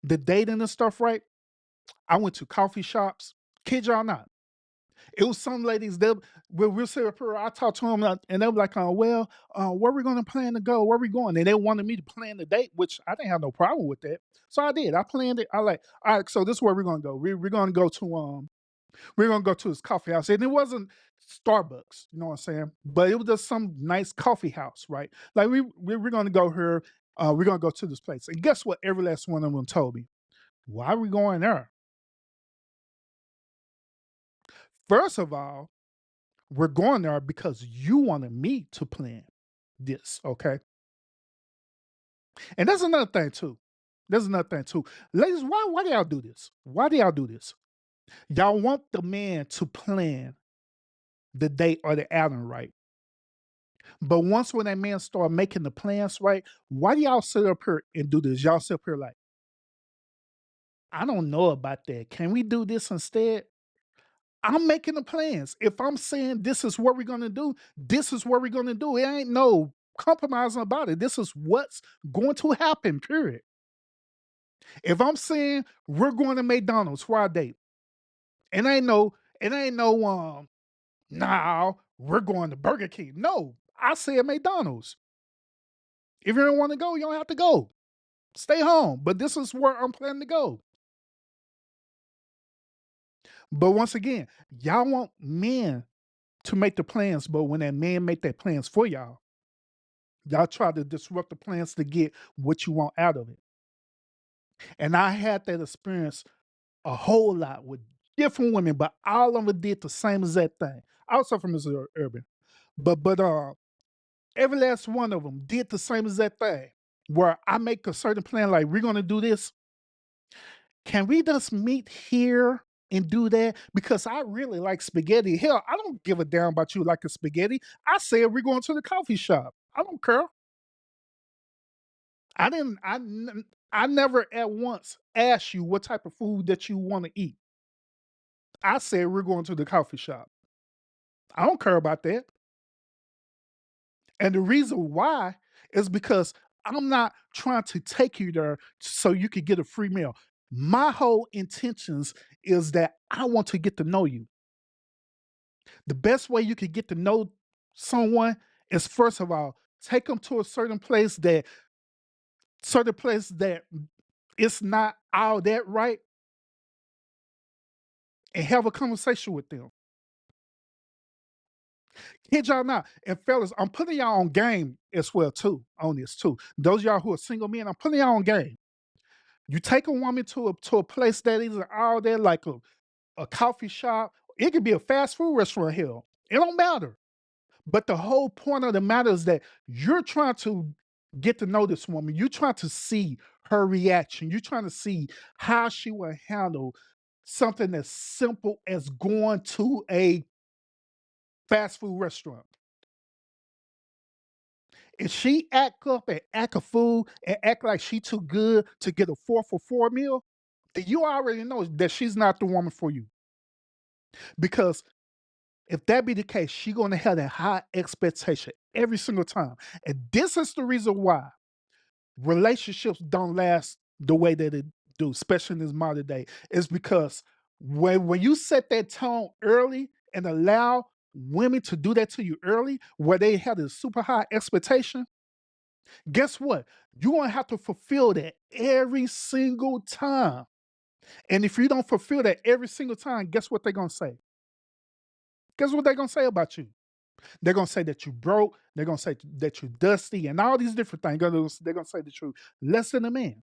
the dating and stuff, right? I went to coffee shops. Kid y'all not. It was some ladies that we'll sit up here. I talked to them and they were like, well, where we gonna plan to go? Where we going? And they wanted me to plan the date, which I didn't have no problem with that. So I did. I planned it. I like, all right, so this is where we're gonna go. We're gonna go to this coffee house. And it wasn't Starbucks, you know what I'm saying? But it was just some nice coffee house, right? Like we're gonna go here, we're gonna go to this place. And guess what? Every last one of them told me, why are we going there? First of all, we're going there because you wanted me to plan this, okay? And that's another thing too. There's another thing too. Ladies, why do y'all do this? Why do y'all do this? Y'all want the man to plan the date or the outing right. But once when that man start making the plans right, why do y'all sit up here and do this? Y'all sit up here like, I don't know about that. Can we do this instead? I'm making the plans. If I'm saying this is what we're gonna do, this is what we're gonna do. It ain't no compromising about it. This is what's going to happen, period. If I'm saying we're going to McDonald's for our date, and now we're going to Burger King. No, I said McDonald's. If you don't want to go, you don't have to go. Stay home. But this is where I'm planning to go. But once again, y'all want men to make the plans, but when that man make that plans for y'all try to disrupt the plans to get what you want out of it. And I had that experience a whole lot with different women, but all of them did the same exact thing. Also from Missouri Urban. But every last one of them did the same exact thing. Where I make a certain plan, like we're gonna do this. Can we just meet here and do that? Because I really like spaghetti. Hell, I don't give a damn about you like a spaghetti. I said we're going to the coffee shop. I don't care. I didn't. I never at once asked you what type of food that you want to eat. I said we're going to the coffee shop. I don't care about that. And the reason why is because I'm not trying to take you there so you could get a free meal. My whole intentions is that I want to get to know you. The best way you could get to know someone is first of all, take them to a certain place that it's not all that right and have a conversation with them. Kid y'all not. And fellas, I'm putting y'all on game as well too on this too. Those of y'all who are single men, I'm putting y'all on game. You take a woman to a place that isn't all that like a coffee shop. It could be a fast food restaurant here. It don't matter. But the whole point of the matter is that you're trying to get to know this woman. You're trying to see her reaction. You're trying to see how she will handle something as simple as going to a fast food restaurant. If she act up and act a fool and act like she too good to get a 4 for 4 meal, then you already know that she's not the woman for you. Because if that be the case, she gonna have that high expectation every single time. And this is the reason why relationships don't last the way that it do, especially in this modern day. Is because when you set that tone early and allow women to do that to you early, where they have a super high expectation, guess what? You're gonna have to fulfill that every single time. And if you don't fulfill that every single time, guess what they're gonna say? Guess what they're gonna say about you? They're gonna say that you broke. They're gonna say that you're dusty and all these different things. They're gonna say that you're less than a man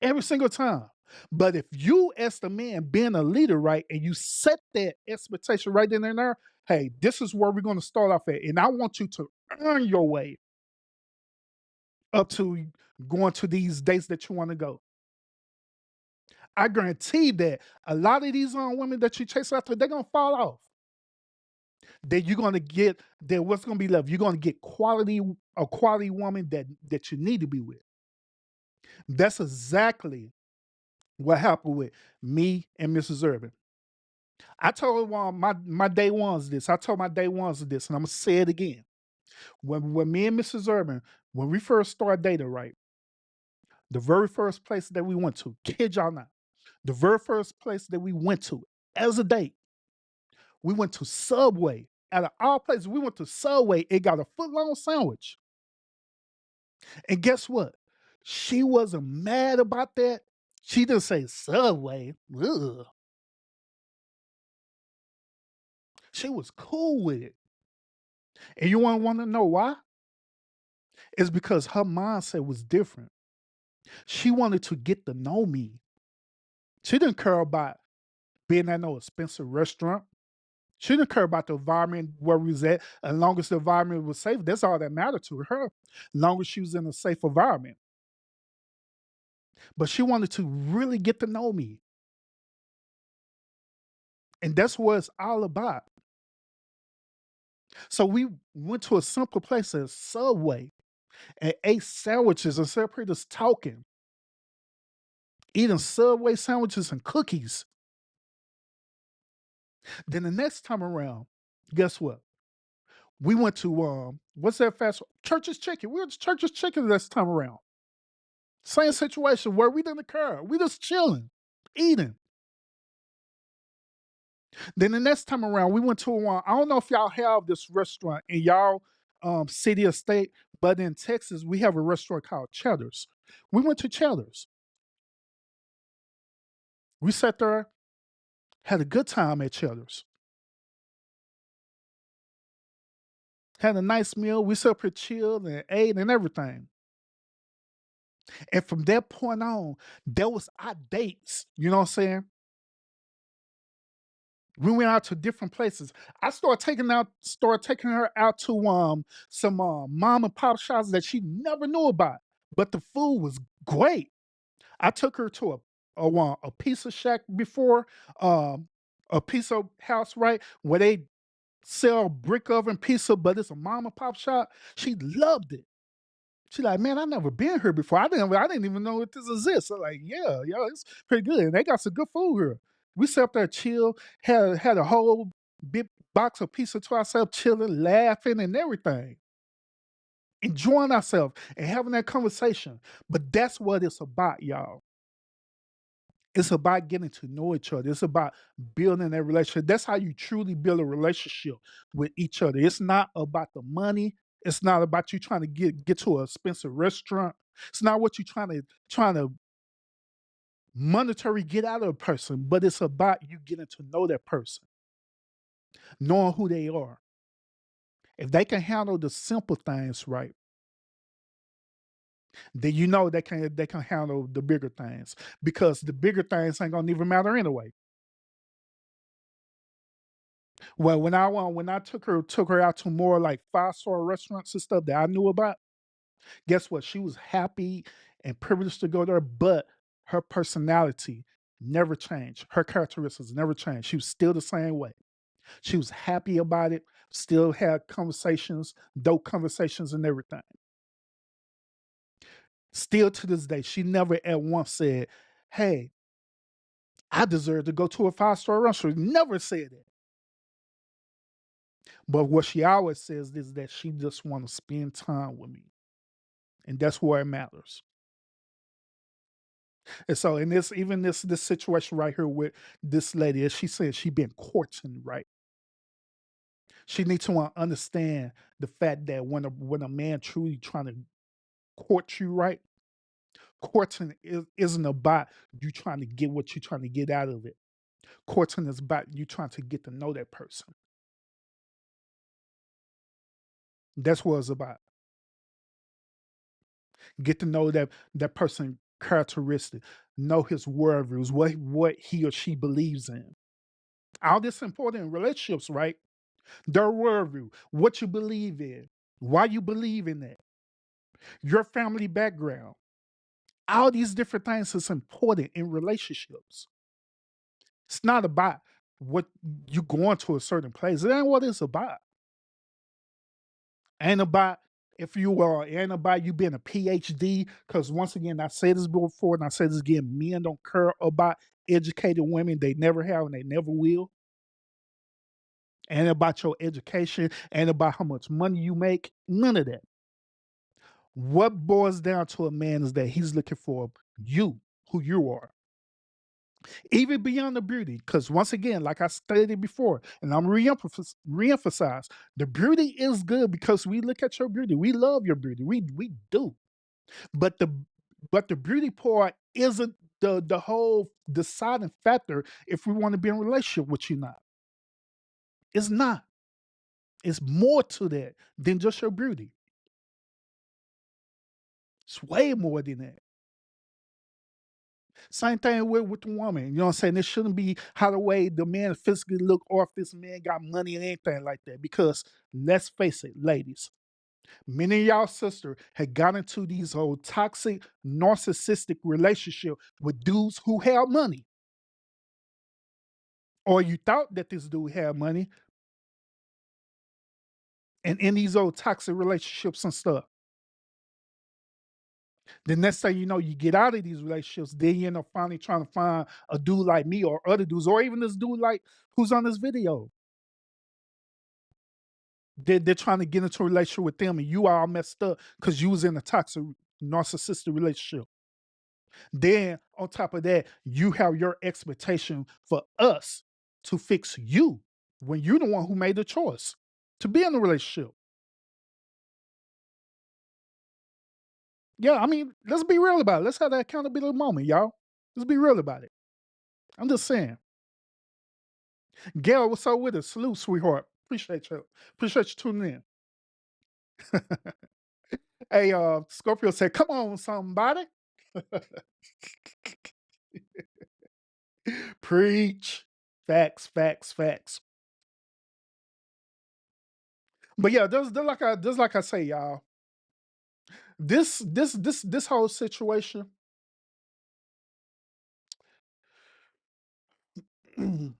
every single time. But if you, as the man, being a leader, right, and you set that expectation right then and there, hey, this is where we're gonna start off at, and I want you to earn your way up to going to these dates that you want to go. I guarantee that a lot of these women that you chase after, they're gonna fall off. Then you're gonna get then what's gonna be left? You're gonna get a quality woman that you need to be with. That's exactly what happened with me and Mrs. Urban. I told my day ones this. I told my day ones this, and I'm gonna say it again. When me and Mrs. Urban, when we first started dating, right, the very first place that we went to, kid y'all not, the very first place that we went to as a date, we went to Subway. Out of all places, we went to Subway. It got a foot long sandwich. And guess what? She wasn't mad about that. She didn't say Subway. Ugh. She was cool with it. And you want to know why? It's because her mindset was different. She wanted to get to know me. She didn't care about being at no expensive restaurant. She didn't care about the environment where we was at. As long as the environment was safe, that's all that mattered to her. As long as she was in a safe environment. But she wanted to really get to know me. And that's what it's all about. So we went to a simple place as Subway and ate sandwiches and separated us talking, eating Subway sandwiches and cookies. Then the next time around, guess what? We went to what's that fast Church's Chicken. We went to Church's Chicken this time around. Same situation where we didn't care. We just chilling, eating. Then the next time around, we went to one. I don't know if y'all have this restaurant in y'all city or state, but in Texas, we have a restaurant called Cheddar's. We went to Cheddar's. We sat there, had a good time at Cheddar's. Had a nice meal. We sat up here chilled and ate and everything. And from that point on, there was our dates. You know what I'm saying? We went out to different places. I started taking her out to some mom and pop shops that she never knew about. But the food was great. I took her to a pizza shack before, a pizza house, right? Where they sell brick oven pizza, but it's a mom and pop shop. She loved it. She like, man, I never been here before. I didn't even know that this exists. I'm like, yeah, yo, it's pretty good. And they got some good food here. We sat up there chill, had a whole big box of pizza to ourselves, chilling, laughing, and everything. Enjoying ourselves and having that conversation. But that's what it's about, y'all. It's about getting to know each other. It's about building that relationship. That's how you truly build a relationship with each other. It's not about the money. It's not about you trying to get to an expensive restaurant. It's not what you're trying to monetary get out of a person, but it's about you getting to know that person, knowing who they are. If they can handle the simple things right, then you know they can handle the bigger things because the bigger things ain't gonna even matter anyway. Well, when I took her out to more like five-star restaurants and stuff that I knew about, guess what? She was happy and privileged to go there, but her personality never changed. Her characteristics never changed. She was still the same way. She was happy about it, still had conversations, dope conversations and everything. Still to this day, she never at once said, "Hey, I deserve to go to a five-star restaurant." Never said that. But what she always says is that she just want to spend time with me. And that's where it matters. And so in this situation right here with this lady, as she said she been courting, right? She needs to understand the fact that when a man truly trying to court you, right? Courting isn't about you trying to get what you're trying to get out of it. Courting is about you trying to get to know that person. That's what it's about. Get to know that person characteristic, know his worldviews, what he or she believes in. All this important in relationships, right? Their worldview, what you believe in, why you believe in that, your family background. All these different things is important in relationships. It's not about what you going to a certain place. It ain't what it's about. Ain't about if you are, ain't about you being a PhD. Because once again, I said this before, and I said this again: men don't care about educated women. They never have, and they never will. Ain't about your education. Ain't about how much money you make. None of that. What boils down to a man is that he's looking for you, who you are. Even beyond the beauty, because once again, like I stated before, and I'm reemphasize, the beauty is good because we look at your beauty, we love your beauty, we do. But the beauty part isn't the whole deciding factor if we want to be in a relationship with you. Not, it's not. It's more to that than just your beauty. It's way more than that. Same thing with the woman. You know what I'm saying? It shouldn't be how the way the man physically look or if this man got money and anything like that. Because let's face it, ladies, many of y'all sister had got into these old toxic, narcissistic relationship with dudes who had money. Or you thought that this dude had money and in these old toxic relationships and stuff. The next thing you know, you get out of these relationships, then you end up finally trying to find a dude like me or other dudes, or even this dude like who's on this video. They're trying to get into a relationship with them and you all messed up because you was in a toxic narcissistic relationship. Then on top of that, you have your expectation for us to fix you when you're the one who made the choice to be in a relationship. Yeah, I mean, let's be real about it. Let's have that accountability moment, y'all. Let's be real about it. I'm just saying. Gail, what's up with us? Salute, sweetheart. Appreciate you. Appreciate you tuning in. Hey, Scorpio said, come on, somebody. Preach. Facts, facts, facts. But yeah, just like I say, y'all, this whole situation, Pimp,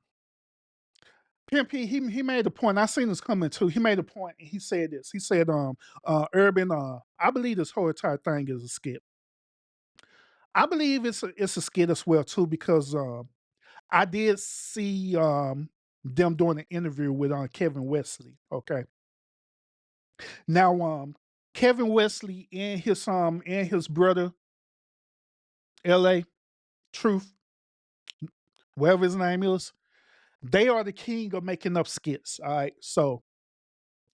he made a point. I seen this coming too. He made a point and he said this. He said, Urban, I believe this whole entire thing is a skit. I believe it's a skit as well too, because I did see them doing an interview with Kevin Wesley. Okay. Now Kevin Wesley and his brother, LA Truth, whatever his name is, they are the king of making up skits. All right. So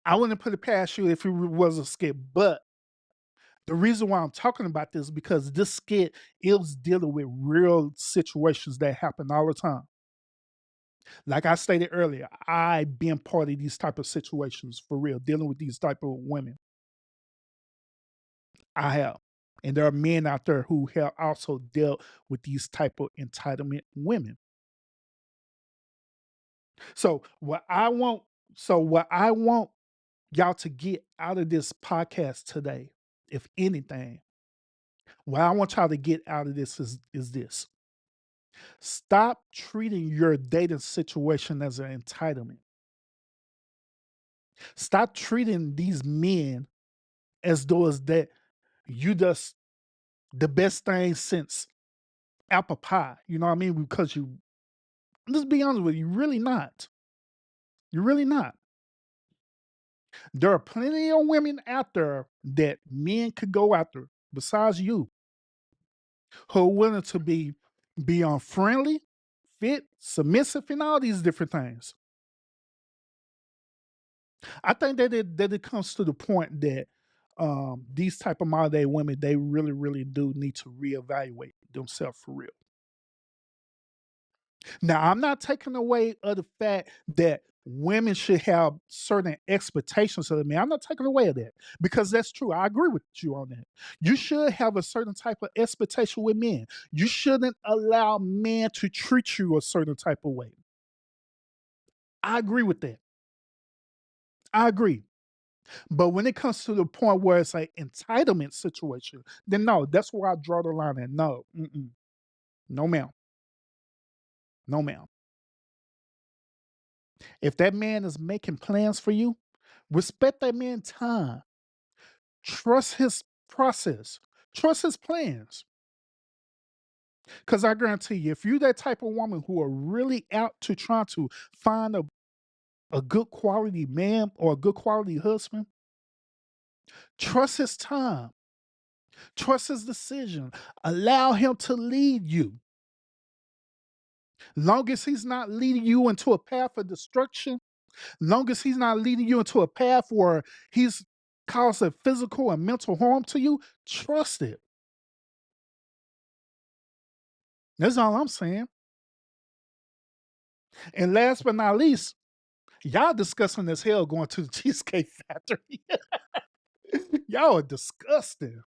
I wouldn't put it past you if it was a skit, but the reason why I'm talking about this is because this skit is dealing with real situations that happen all the time. Like I stated earlier, I've been part of these type of situations for real, dealing with these type of women. I have. And there are men out there who have also dealt with these type of entitlement women. So what I want y'all to get out of this podcast today, if anything, what I want y'all to get out of this is this. Stop treating your dating situation as an entitlement. Stop treating these men as though as that you just the best thing since apple pie. You know what I mean? Because you let's be honest with you, you're really not. You're really not. There are plenty of women out there that men could go after besides you who are willing to be unfriendly, fit, submissive, and all these different things. I think that it comes to the point that these type of modern day women, they really, really do need to reevaluate themselves for real. Now, I'm not taking away of the fact that women should have certain expectations of the man. I'm not taking away of that because that's true. I agree with you on that. You should have a certain type of expectation with men. You shouldn't allow men to treat you a certain type of way. I agree with that. I agree. But when it comes to the point where it's an entitlement situation, then no, that's where I draw the line at. No, no, ma'am. No, ma'am. If that man is making plans for you, respect that man's time. Trust his process. Trust his plans. Because I guarantee you, if you're that type of woman who are really out to try to find a good quality man or a good quality husband, trust his time. Trust his decision. Allow him to lead you. Long as he's not leading you into a path of destruction, long as he's not leading you into a path where he's causing physical and mental harm to you, trust it. That's all I'm saying. And last but not least, y'all disgusting as hell going to the Cheesecake Factory. Y'all are disgusting.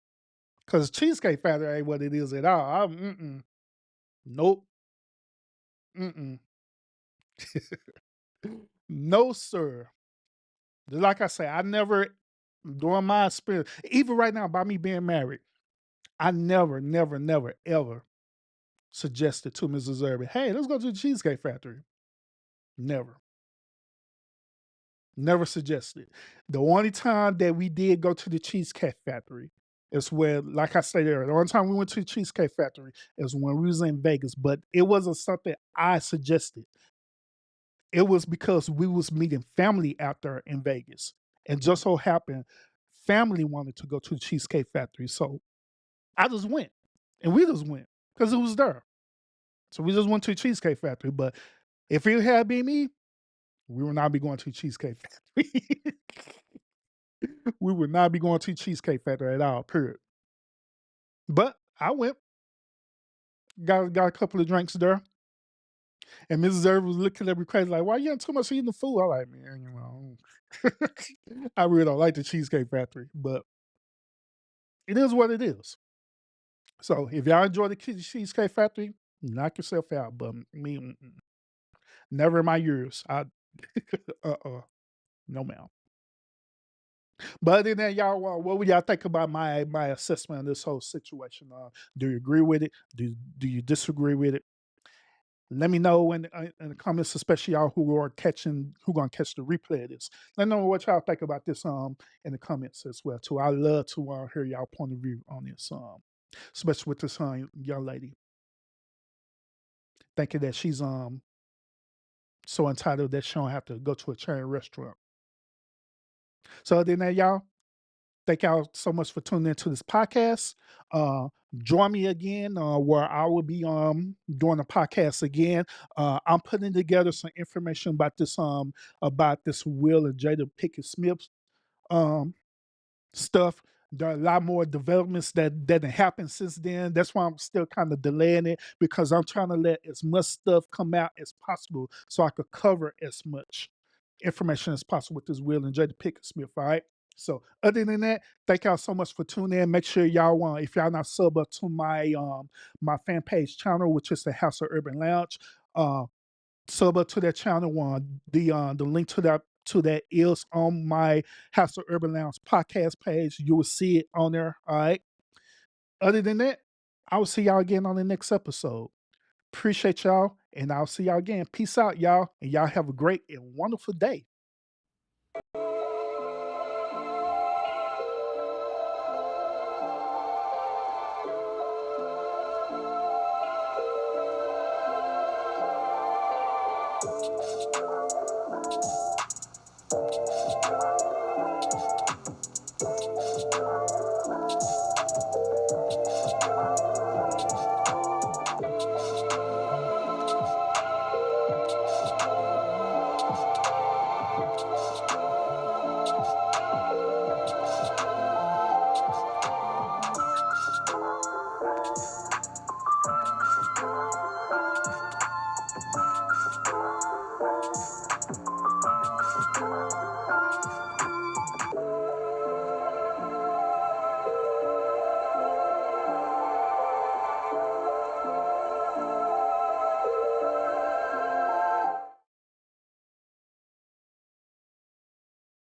Because Cheesecake Factory ain't what it is at all. Nope. Mm-mm. No, sir. Like I say, I never, during my experience, even right now, by me being married, I never, never, never, ever suggested to Mrs. Irby, hey, let's go to the Cheesecake Factory. Never. Never suggested. The only time that we did go to the Cheesecake Factory is when, like I said earlier, the only time we went to the Cheesecake Factory is when we was in Vegas, but it wasn't something I suggested. It was because we was meeting family out there in Vegas. And just so happened, family wanted to go to the Cheesecake Factory. So I just went. And we just went because it was there. So we just went to the Cheesecake Factory. But if it had been me, we would not be going to the Cheesecake Factory. We would not be going to the Cheesecake Factory at all, period. But I went, got a couple of drinks there. And Mrs. Irvin was looking at me crazy, like, why you having too much eating the food? I'm like, man, you know, I really don't like the Cheesecake Factory, but it is what it is. So if y'all enjoy the Cheesecake Factory, knock yourself out. But me, never in my years. No, ma'am. But other than that, y'all, what would y'all think about my assessment of this whole situation? Do you agree with it? Do you disagree with it? Let me know in the comments, especially y'all who gonna catch the replay of this. Let me know what y'all think about this in the comments as well too. I love to hear y'all point of view on this especially with this young lady thinking that she's so entitled that she don't have to go to a chain restaurant. So other than that, y'all, thank y'all so much for tuning into this podcast. Uh, Join me again where I will be doing a podcast again. I'm putting together some information about this Will and Jada Pickett Smith um, stuff. There are a lot more developments that happened since then. That's why I'm still kind of delaying it because I'm trying to let as much stuff come out as possible so I could cover as much information as possible with this Will and Jada Pickett Smith. All right. So other than that, thank y'all so much for tuning in. Make sure y'all if y'all not sub up to my fan page channel, which is the House of Urban Lounge, sub up to that channel. The link to that is on my House of Urban Lounge podcast page. You will see it on there. All right. Other than that, I will see y'all again on the next episode. Appreciate y'all, and I'll see y'all again. Peace out, y'all, and y'all have a great and wonderful day.